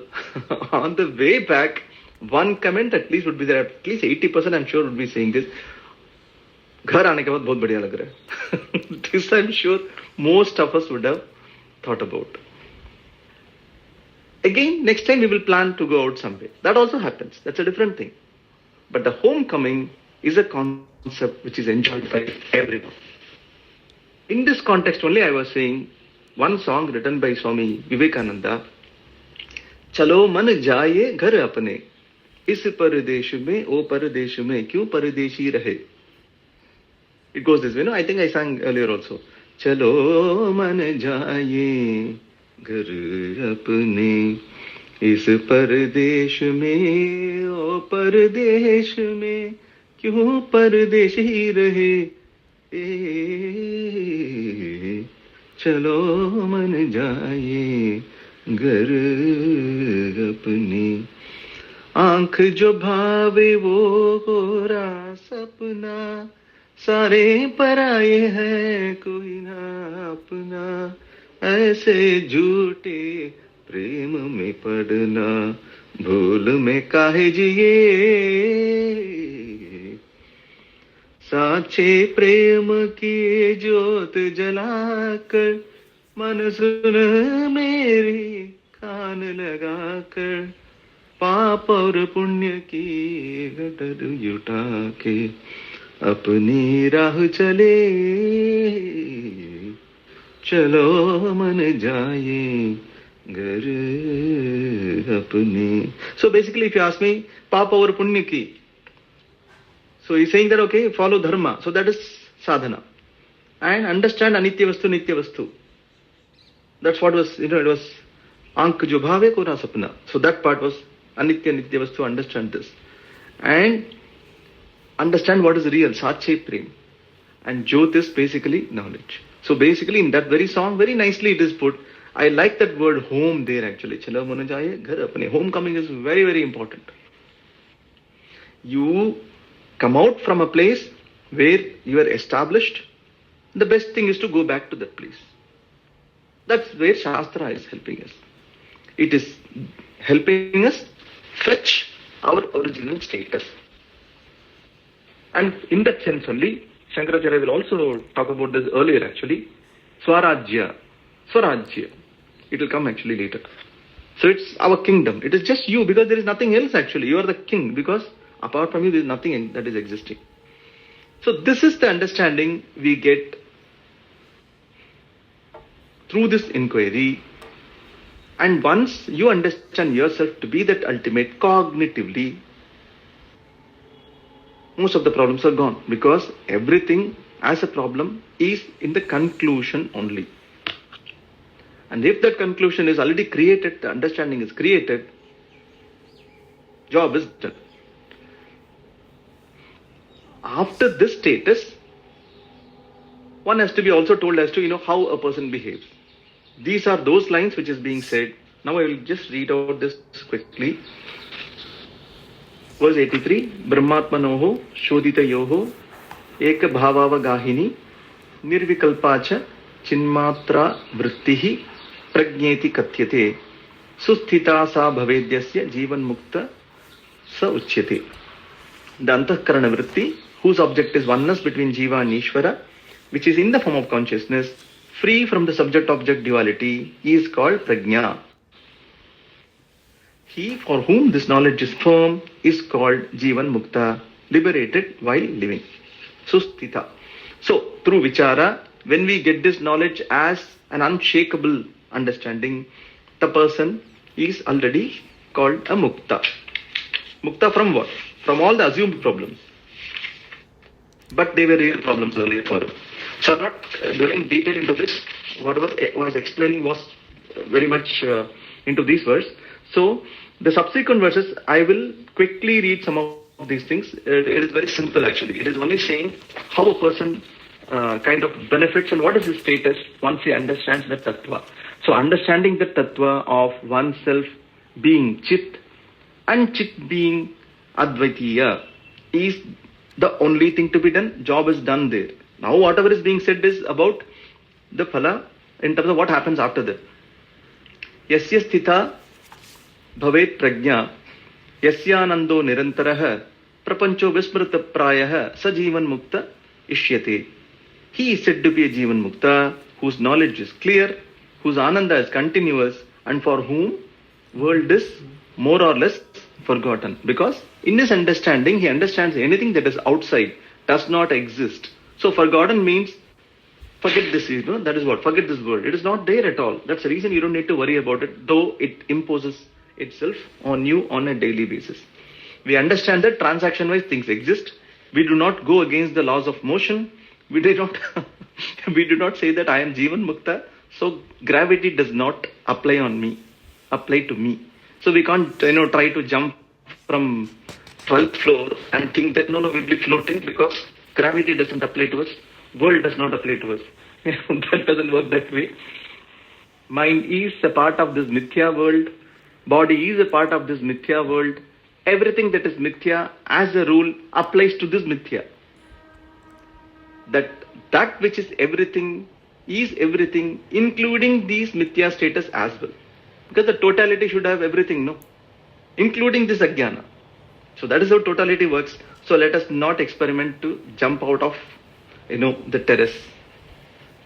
Speaker 1: on the way back, one comment at least would be there, at least 80% I'm sure would be saying this. घर आने के बाद बहुत बढ़िया लग रहा है. This I'm sure most of us would have thought about. Again, next time we will plan to go out somewhere. That also happens. That's a different thing. But the homecoming is a concept which is enjoyed by everyone. In this context only, I was saying one song written by Swami Vivekananda. चलो मन जाए घर अपने, इस परदेश में ओ परदेश में क्यों परदेशी रहे. It goes this way, no? I think I sang earlier also. चलो मन जाए घर अपने, इस परदेश में ओ परदेश में क्यों परदेशी रहे. चलो मन जाए घर अपने. आंख जो भावे वो गोरा सपना, सारे पराये हैं कोई ना अपना. ऐसे झूठे प्रेम में पड़ना, भूल में काहे जिए. साचे प्रेम की ज्योत जलाकर, मन सुन मेरी कान लगाकर, पाप और पुण्य की गटर जुटा के अपनी राह चले. चलो मन जाए घर अपने. So basically, if you ask me, पाप और पुण्य की. So he's saying that, okay, follow dharma. So that is sadhana. And understand anitya vastu, nitya vastu. That's what was, it was ank jo bhave ko na sapna. So that part was anitya nitya vastu, understand this. And understand what is real, sache prem. And jyot is basically knowledge. So basically in that very song, very nicely it is put. I like that word home there actually. Chalo मन जाए घर अपने. Homecoming is very, very important. You come out from a place where you are established. The best thing is to go back to that place. That's where Shastra is helping us. It is helping us fetch our original status. And in that sense only, Shankaracharya will also talk about this earlier actually. Swarajya. It will come actually later. So it's our kingdom. It is just you, because there is nothing else actually. You are the king, because apart from you there is nothing that is existing. So this is the understanding we get through this inquiry. And once you understand yourself to be that ultimate cognitively, most of the problems are gone, because everything as a problem is in the conclusion only. And if that conclusion is already created, the understanding is created, job is done. After this status, one has to be also told as to, how a person behaves. These are those lines which is being said. Now I will just read out this quickly. Verse 83, Brahmatmanoho Shodhitayoho Eka Bhavavagahini Nirvikalpacha Chinmatra Vrittihi Pragneti Katyate Susthita Sa Bhavedyasya Jivan Mukta Sa Uchyate. The Antahkarana Vritti, whose object is oneness between Jiva and Ishvara, which is in the form of consciousness, free from the subject-object duality, is called Prajna. He for whom this knowledge is firm is called Jivan Mukta, liberated while living. Susthita. So, through Vichara, when we get this knowledge as an unshakable understanding, the person is already called a Mukta. Mukta from what? From all the assumed problems. But they were real problems earlier for him. So I'm not going detail into this. Whatever I was explaining was very much into these verses. So the subsequent verses, I will quickly read some of these things. It is very simple actually. It is only saying how a person kind of benefits and what is his status once he understands the tattva. So understanding the tattva of oneself being chit and chit being advaitiya is the only thing to be done. Job is done there. Now whatever is being said is about the phala in terms of what happens after that. Yasya sthita bhavet prajna yasyanando nirantarah prapancho vismrita prayah sajivan mukta ishyate. He is said to be a jivan mukta whose knowledge is clear, whose ananda is continuous, and for whom world is more or less forgotten. Because in his understanding, he understands anything that is outside does not exist. So forgotten means forget this, that is what, forget this world. It is not there at all. That's the reason you don't need to worry about it, though it imposes itself on you on a daily basis. We understand that transaction-wise things exist. We do not go against the laws of motion. We do not say that I am Jivan Mukta, so gravity does not apply to me. So we can't, try to jump from 12th floor and think that no, we'll be floating because gravity doesn't apply to us, world does not apply to us. That doesn't work that way. Mind is a part of this mithya world. Body is a part of this mithya world. Everything that is mithya, as a rule, applies to this mithya. That which is everything, including these mithya status as well. Because the totality should have everything, no? Including this ajnana. So that is how totality works. So let us not experiment to jump out of, the terrace.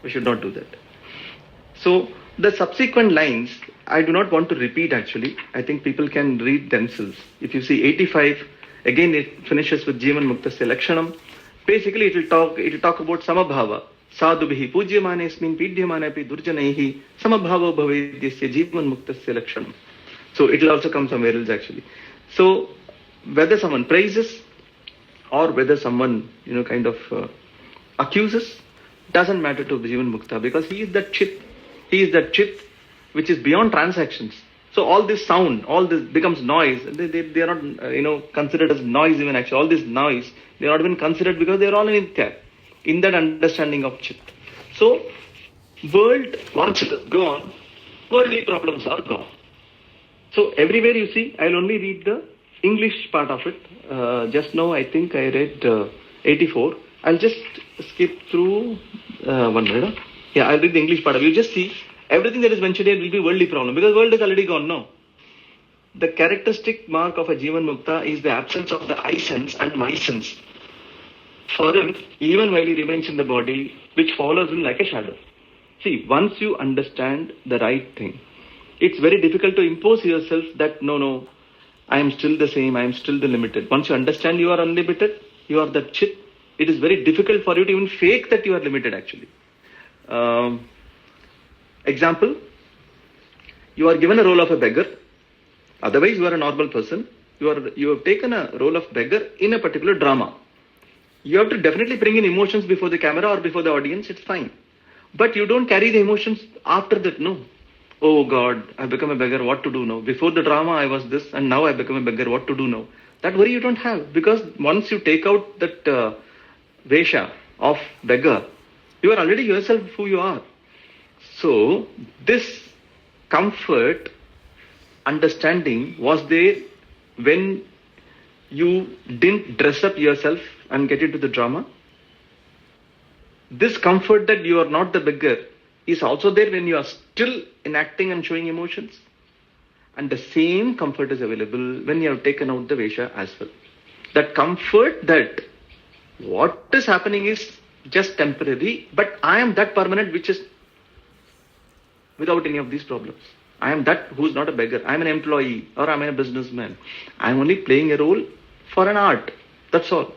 Speaker 1: We should not do that. So the subsequent lines, I do not want to repeat actually. I think people can read themselves. If you see 85, again it finishes with Jivan Muktasya Lakshanam. Basically it will talk about Samabhava. Sadhubhihi Pujyamanesmin Pidyamanapi Durjanaihi Samabhava Bhavedyasya Jivan Muktasya Lakshanam. So it will also come somewhere else actually. So whether someone praises or whether someone, accuses, doesn't matter to Jivan Mukta, because he is that chit. He is that chit which is beyond transactions. So all this sound, all this becomes noise. They are not, considered as noise even actually. All this noise, they are not even considered because they are all in that understanding of chit. So world, once it is gone, worldly problems are gone. So everywhere you see, I'll only read the English part of it. Just now I think I read 84. I'll just skip through 1 minute. Yeah, I'll read the English part of it. You just see, everything that is mentioned here will be worldly problem because world is already gone, no? The characteristic mark of a Jivan Mukta is the absence of the I sense and my sense. For him, even while he remains in the body, which follows him like a shadow. See, once you understand the right thing, it's very difficult to impose yourself that no, I am still the same, I am still the limited. Once you understand you are unlimited, you are the chit, it is very difficult for you to even fake that you are limited actually. Example, you are given a role of a beggar. Otherwise, you are a normal person. You have taken a role of beggar in a particular drama. You have to definitely bring in emotions before the camera or before the audience. It's fine. But you don't carry the emotions after that, no. Oh God, I become a beggar, what to do now? Before the drama, I was this and now I become a beggar, what to do now? That worry you don't have, because once you take out that vesha of beggar, you are already yourself who you are. So this comfort, understanding was there when you didn't dress up yourself and get into the drama. This comfort that you are not the beggar is also there when you are still enacting and showing emotions. And the same comfort is available when you have taken out the vesha as well. That comfort that what is happening is just temporary, but I am that permanent which is without any of these problems. I am that who is not a beggar. I am an employee or I am a businessman. I am only playing a role for an art. That's all.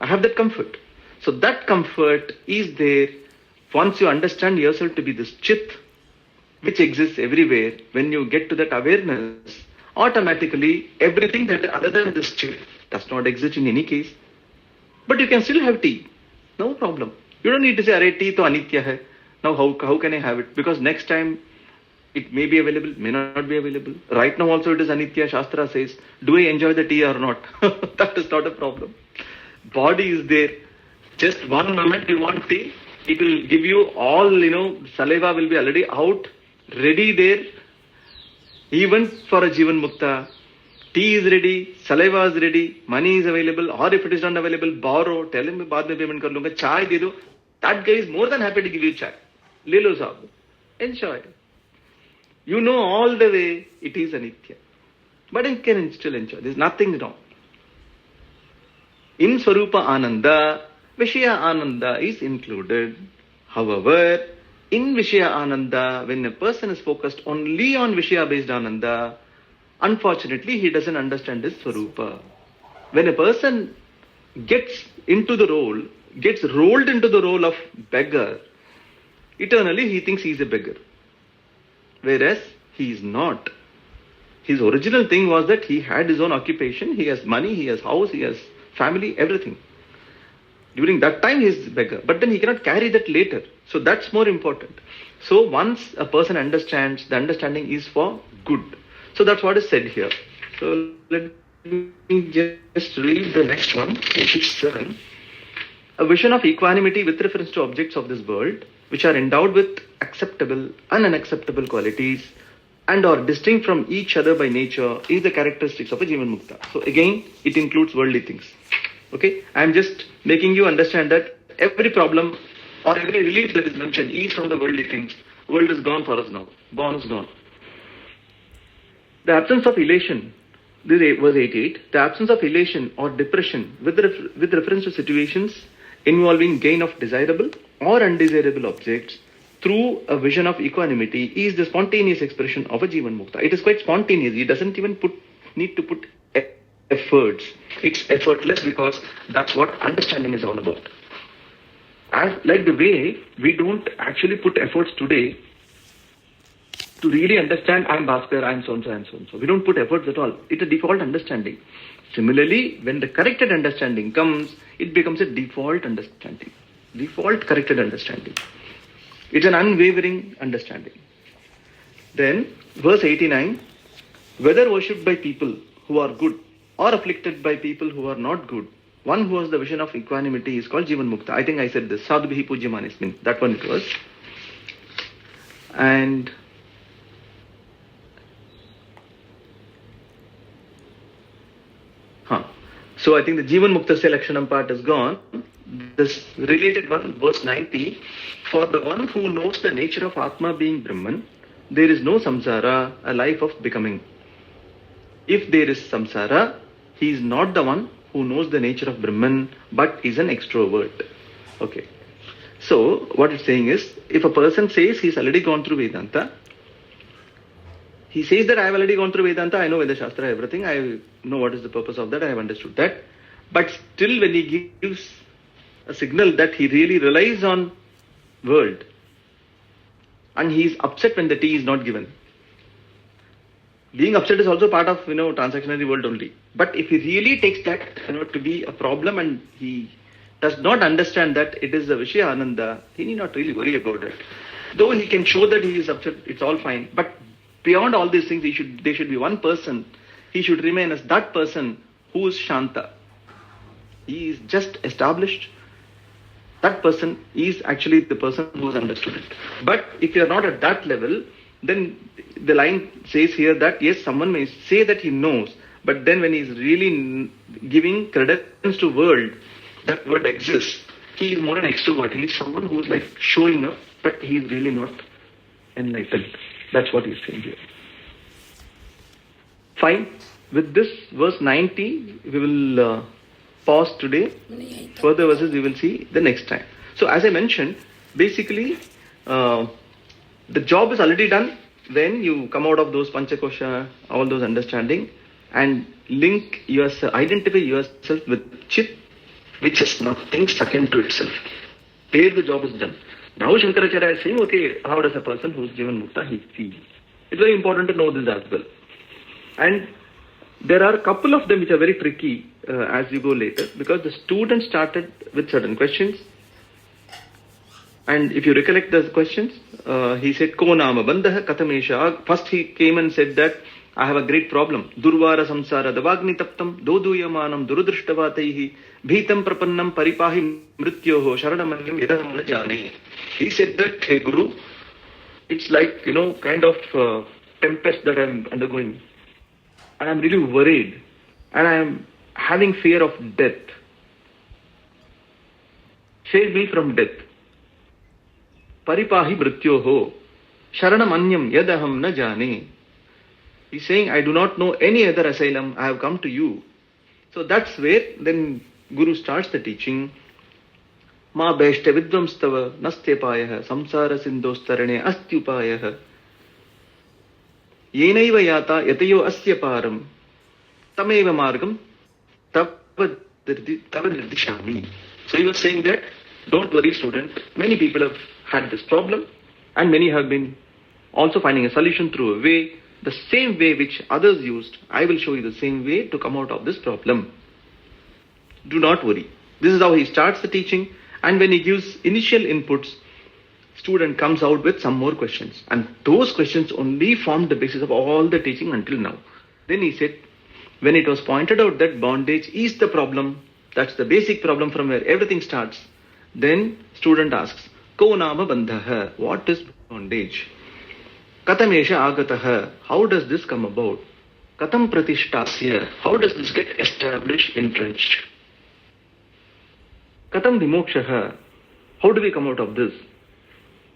Speaker 1: I have that comfort. So that comfort is there once you understand yourself to be this chit, which exists everywhere. When you get to that awareness, automatically everything that other than this chit does not exist in any case. But you can still have tea. No problem. You don't need to say, "Arey, tea to anitya hai. Now how can I have it?" Because next time It may be available, may not be available. Right now also it is anitya. Shastra says, do I enjoy the tea or not? That is not a problem. Body is there. Just one moment you want tea, it will give you all, saliva will be already out, ready there. Even for a Jivan Mukta, tea is ready, saliva is ready, money is available, or if it is not available, borrow, tell him, baad mein payment kar lunga, chai de do. That guy is more than happy to give you chai. Le lo saab. Enjoy. You know all the way it is anitya. But you can still enjoy. There is nothing wrong. In Swarupa Ananda, Vishaya Ananda is included. However, in Vishaya Ananda, when a person is focused only on Vishaya based Ananda, unfortunately he doesn't understand his Swarupa. When a person gets into the role, gets rolled into the role of beggar, eternally he thinks he is a beggar. Whereas he is not. His original thing was that he had his own occupation, he has money, he has house, he has family, everything. During that time he is beggar. But then he cannot carry that later. So that's more important. So once a person understands, the understanding is for good. So that's what is said here. So let me just read the next one, which is 7. A vision of equanimity with reference to objects of this world, which are endowed with acceptable and unacceptable qualities and are distinct from each other by nature, is the characteristics of a Jivan Mukta. So again, it includes worldly things. Okay, I am just making you understand that every problem or every relief that is mentioned is from the worldly things. World is gone for us now. Born is gone. The absence of elation, this is verse 88, the absence of elation or depression with reference to situations involving gain of desirable or undesirable objects through a vision of equanimity is the spontaneous expression of a Jivan Mukta. It is quite spontaneous. He doesn't even need to put efforts. It's effortless because that's what understanding is all about. As like the way we don't actually put efforts today to really understand I'm Bhaskar, I'm so and so and so and so. We don't put efforts at all. It's a default understanding. Similarly, when the corrected understanding comes, it becomes a default understanding. Default corrected understanding. It's an unwavering understanding. Then, verse 89, whether worshipped by people who are good or afflicted by people who are not good, one who has the vision of equanimity is called Jivan Mukta. I think I said this. Sadhubhi Pujya that one it was. And so I think the Jivan Mukta Lakshanam part is gone. This related one, verse 90, for the one who knows the nature of Atma being Brahman, there is no samsara, a life of becoming. If there is samsara, he is not the one who knows the nature of Brahman, but is an extrovert. Okay. So, what it's saying is, if a person says he's already gone through Vedanta, he says that I have already gone through Vedanta, I know Veda Shastra, everything, I know what is the purpose of that, I have understood that. But still when he gives a signal that he really relies on world, and he is upset when the tea is not given. Being upset is also part of, transactionary world only. But if he really takes that, to be a problem and he does not understand that it is a Vishaya Ananda, he need not really worry about it. Though he can show that he is upset, it's all fine. But beyond all these things, there should be one person. He should remain as that person who is Shanta. He is just established. That person is actually the person who has understood it. But if you are not at that level, then the line says here that yes, someone may say that he knows, but then when he is really giving credence to world, that word exists, he is more an extrovert. He is someone who is like showing up, but he is really not enlightened. That's what he is saying here. Fine. With this verse 90, we will pause today. Further verses we will see the next time. So as I mentioned, basically the job is already done when you come out of those Panchakosha, all those understanding, and link yourself, identify yourself with Chit, which is nothing second to itself. There the job is done. Now Shankaracharya is saying, okay, how does a person who is Jivan Mukta, he feels? It's very important to know this as well. And there are a couple of them which are very tricky as you go later, because the student started with certain questions. And if you recollect the questions, he said, Ko nama bandha katamesha. First he came and said that I have a great problem. Durvara samsara davagni taptam doduyamanam durudrishtavatehi bhitam prapannam paripahi mrityoho sharanamanyam yedaham na jane. He said that, hey Guru, it's like, kind of tempest that I'm undergoing. And I'm really worried. And I'm having fear of death. Save me from death. Paripahi mrityoho sharanam anyam yadaham na jane. He's saying, I do not know any other asylum. I have come to you. So that's where then Guru starts the teaching. Ma beshte vidvamstava nastyapayah samsara sindostarane astyupayah yenaiva yata yatayo asya param tameva margam tava nirdishami. So he was saying that, don't worry student, many people have had this problem and many have been also finding a solution through a way, the same way which others used. I will show you the same way to come out of this problem. Do not worry. This is how he starts the teaching, and when he gives initial inputs, student comes out with some more questions, and those questions only formed the basis of all the teaching until now. Then he said, when it was pointed out that bondage is the problem, that's the basic problem from where everything starts, then student asks, Ko nama bandhaha, what is bondage? Katamesha agataha, how does this come about? Katam pratishtasya, how does this get established, entrenched? Katam vimokshaha, how do we come out of this?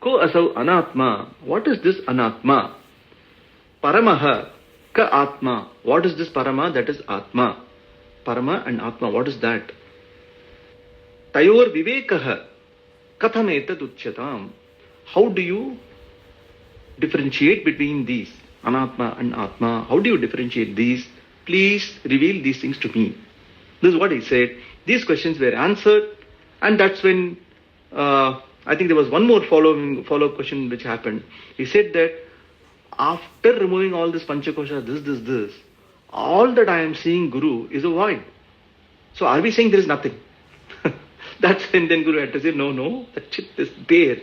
Speaker 1: Ko asau anatma, what is this anatma? Paramaha, ka atma, what is this parama? That is atma. Parama and atma, what is that? Tayor vivekaha, katham etad uchyatam, how do you differentiate between these, anatma and atma? How do you differentiate these? Please reveal these things to me. This is what he said. These questions were answered, and that's when I think there was one more follow-up question which happened. He said that after removing all this panchakosha, this, all that I am seeing, Guru, is a void. So are we saying there is nothing? That's when then Guru had to say, no, the chit is there.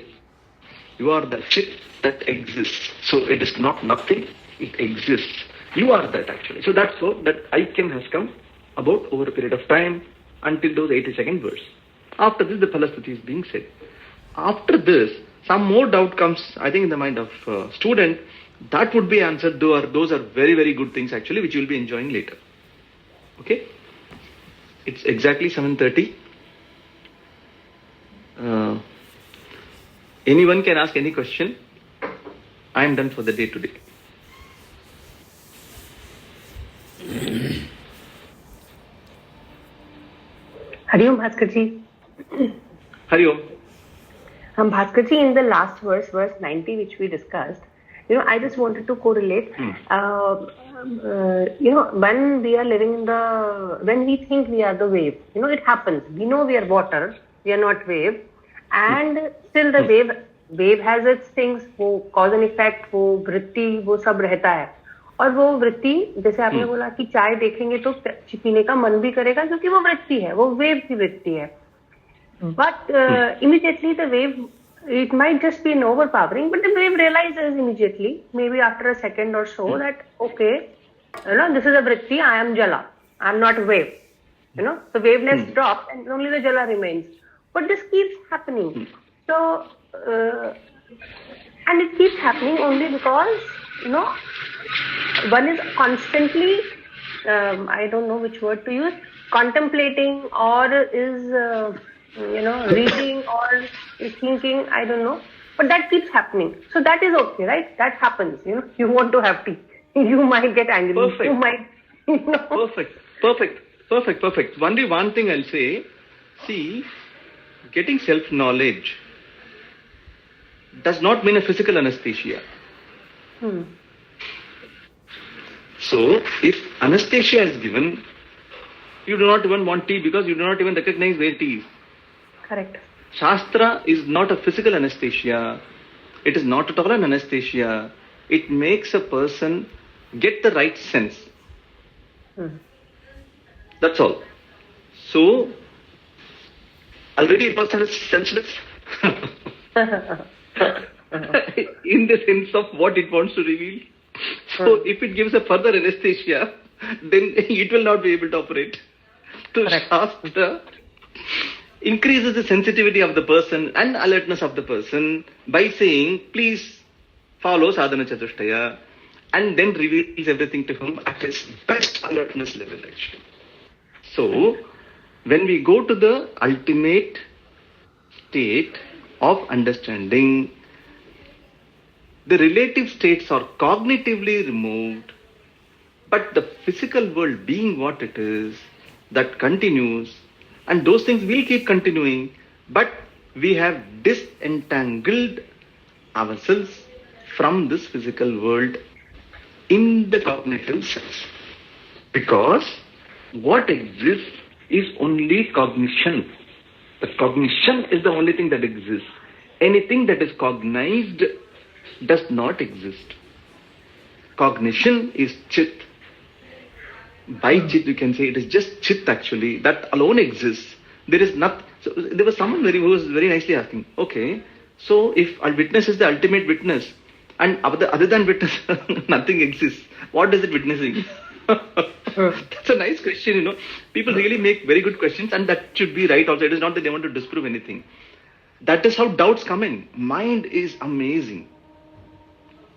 Speaker 1: You are the chit that exists. So it is not nothing, it exists. You are that actually. So that's so that Aikyam has come about over a period of time until those 82nd verse. After this, the Phalasthuti is being said. After this, some more doubt comes, I think, in the mind of student. That would be answered. Those are very, very good things actually, which you will be enjoying later. Okay? It's exactly 7:30. Anyone can ask any question. I am done for the day today.
Speaker 2: Hari Om, Bhaskarji.
Speaker 1: Hari Om.
Speaker 2: Bhaskarji, in the last verse 90, which we discussed, I just wanted to correlate. When we are living in when we think we are the wave, it happens. We know we are water, we are not wave, and still the wave has its things. वो cause and effect, वो वृत्ति, वो सब रहता है. और वो वृत्ति, जैसे आपने बोला कि चाय देखेंगे तो पीने का मन भी करेगा, क्योंकि वो वृत्ति है, वो वेव की वृत्ति है. But immediately the wave, it might just be an overpowering, but the wave realizes immediately, maybe after a second or so, that okay, this is a vritti, I am jala, I am not a wave. The waveness drops and only the jala remains. But this keeps happening. So, and it keeps happening only because, one is constantly, I don't know which word to use, contemplating or is, reading or is thinking, I don't know. But that keeps happening. So that is okay, right? That happens. You want to have tea. You might get angry.
Speaker 1: Perfect.
Speaker 2: You might,
Speaker 1: Perfect. Only one thing I'll say. See, getting self-knowledge does not mean a physical anesthesia. So, if anesthesia is given, you do not even want tea because you do not even recognize where tea is.
Speaker 2: Correct.
Speaker 1: Shastra is not a physical anesthesia. It is not at all an anesthesia. It makes a person get the right sense. That's all. So, already a person is senseless. in the sense of what it wants to reveal. So if it gives a further anesthesia, then it will not be able to operate. So Shastra increases the sensitivity of the person and alertness of the person by saying, please follow sadhana chatushtaya, and then reveals everything to him at his best alertness level actually. So when we go to the ultimate state of understanding, the relative states are cognitively removed, but the physical world being what it is, that continues, and those things will keep continuing, but we have disentangled ourselves from this physical world in the cognitive sense. Because what exists is only cognition. The cognition is the only thing that exists. Anything that is cognized does not exist. Cognition is chit. By chit you can say it is just chit actually. That alone exists. There is not. So there was someone who was very nicely asking, okay, so if a witness is the ultimate witness and other than witness nothing exists, what is it witnessing? That's a nice question, People really make very good questions, and that should be right also. It is not that they want to disprove anything. That is how doubts come in. Mind is amazing.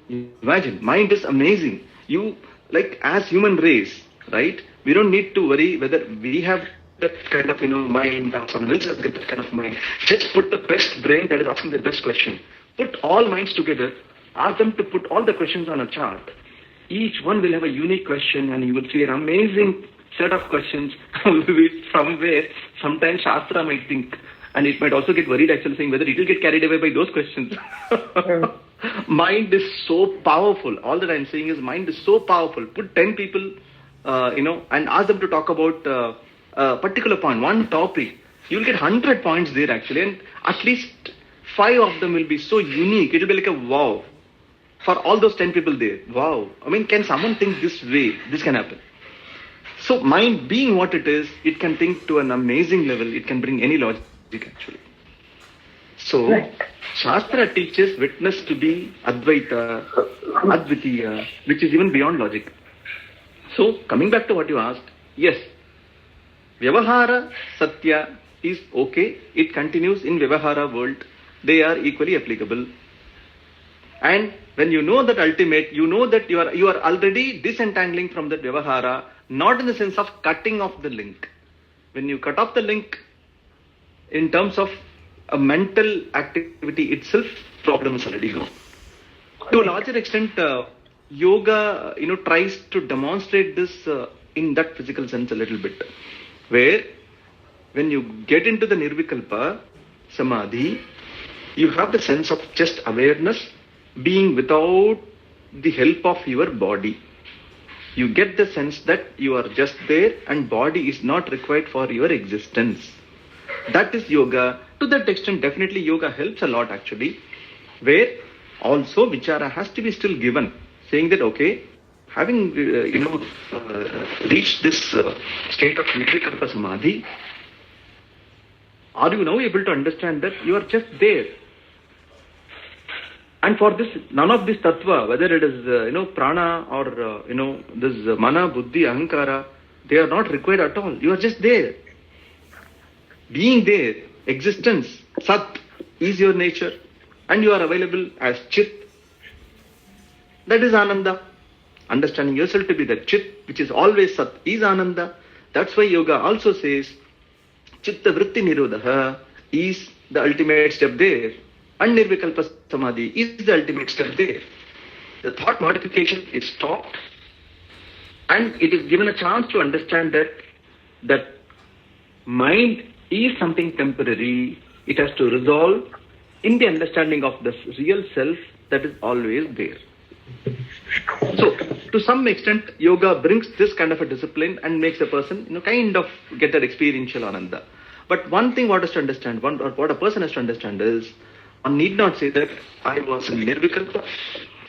Speaker 1: Imagine, mind is amazing. You, like as human race, right? We don't need to worry whether we have that kind of, mind or someone else has got that kind of mind. Just put the best brain that is asking the best question. Put all minds together, ask them to put all the questions on a chart. Each one will have a unique question, and you will see an amazing set of questions from where sometimes Shastra might think, and it might also get worried actually saying whether it will get carried away by those questions. Mind is so powerful. All that I'm saying is mind is so powerful. Put 10 people, and ask them to talk about a particular point, one topic. You'll get 100 points there actually, and at least 5 of them will be so unique. It will be like a wow. For all those 10 people there, wow. I mean, can someone think this way? This can happen. So mind being what it is, it can think to an amazing level. It can bring any logic actually. So, right. Shastra teaches witness to be Advaita, Advitiya, which is even beyond logic. So, coming back to what you asked, yes, Vyavahara Satya is okay. It continues in Vyavahara world. They are equally applicable. And when you know that ultimate, you know that you are already disentangling from that Vyavahara, not in the sense of cutting off the link. When you cut off the link in terms of a mental activity itself, problem is already gone. To a larger extent, yoga, tries to demonstrate this in that physical sense a little bit, where when you get into the Nirvikalpa Samadhi, you have the sense of just awareness being without the help of your body. You get the sense that you are just there and body is not required for your existence. That is yoga. To that extent, definitely yoga helps a lot actually, where also vichara has to be still given, saying that, okay, having, reached this state of Nirvikalpa Samadhi, are you now able to understand that you are just there? And for this, none of this tattva, whether it is, prana or, this mana, buddhi, ahankara, they are not required at all. You are just there. Being there, existence, sat, is your nature. And you are available as chit. That is ananda. Understanding yourself to be the chit, which is always sat, is ananda. That's why yoga also says, chitta vritti nirodha is the ultimate step there. And Nirvikalpa Samadhi is the ultimate step there. The thought modification is stopped, and it is given a chance to understand that mind is something temporary. It has to resolve in the understanding of the real self that is always there. So, to some extent, yoga brings this kind of a discipline and makes a person, kind of get that experiential ananda. But one thing what a person has to understand is, one need not say that I was in Nirvikalpa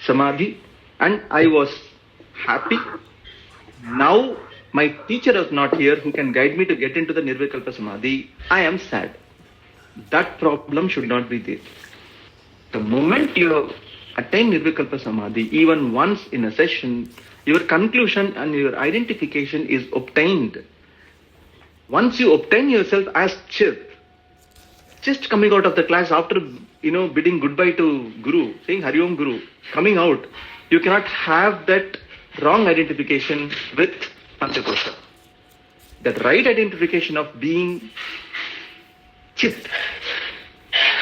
Speaker 1: Samadhi and I was happy. Now my teacher is not here who can guide me to get into the Nirvikalpa Samadhi. I am sad. That problem should not be there. The moment you attain Nirvikalpa Samadhi, even once in a session, your conclusion and your identification is obtained. Once you obtain yourself as Chit, just coming out of the class after, bidding goodbye to Guru, saying Hari Om Guru, coming out, you cannot have that wrong identification with Panchakosha. That right identification of being Chit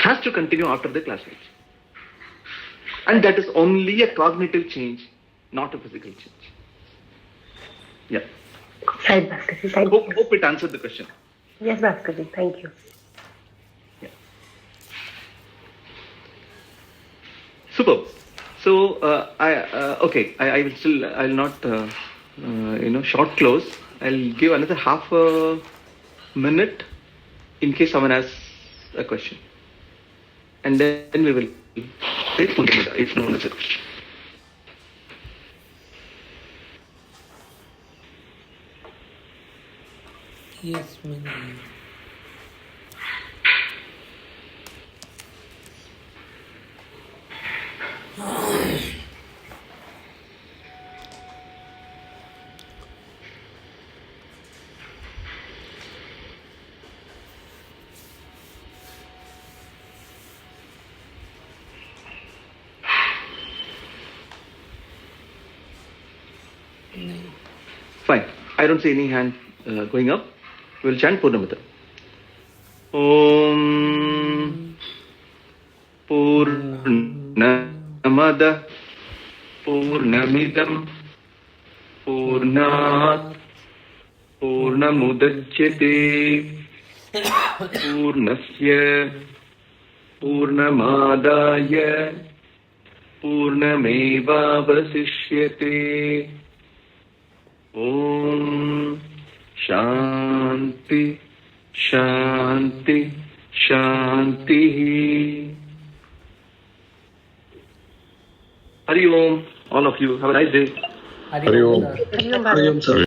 Speaker 1: has to continue after the class age. And that is only a cognitive change, not a physical change. Yeah.
Speaker 2: Right, Bhaskar. Thank you.
Speaker 1: Hope it answered the question.
Speaker 2: Yes, Bhaskar. Thank you.
Speaker 1: Yeah. Superb. So I will still. I'll not. Short close. I'll give another half a minute in case someone has a question, and then we will take Pujya if no one has a question.
Speaker 3: Yes, ma'am.
Speaker 1: Fine. I don't see any hand going up. We'll chant Purnamita. Om Purnamada Purnamidam Purnat Purnamudachyate Purnasya Purnamadaya Purnamevavasishyate. Om Shanti Shanti Shanti. Hari Om, all of you. Have a nice day.
Speaker 3: Hari Om.
Speaker 2: Hari Om, Bhaskar.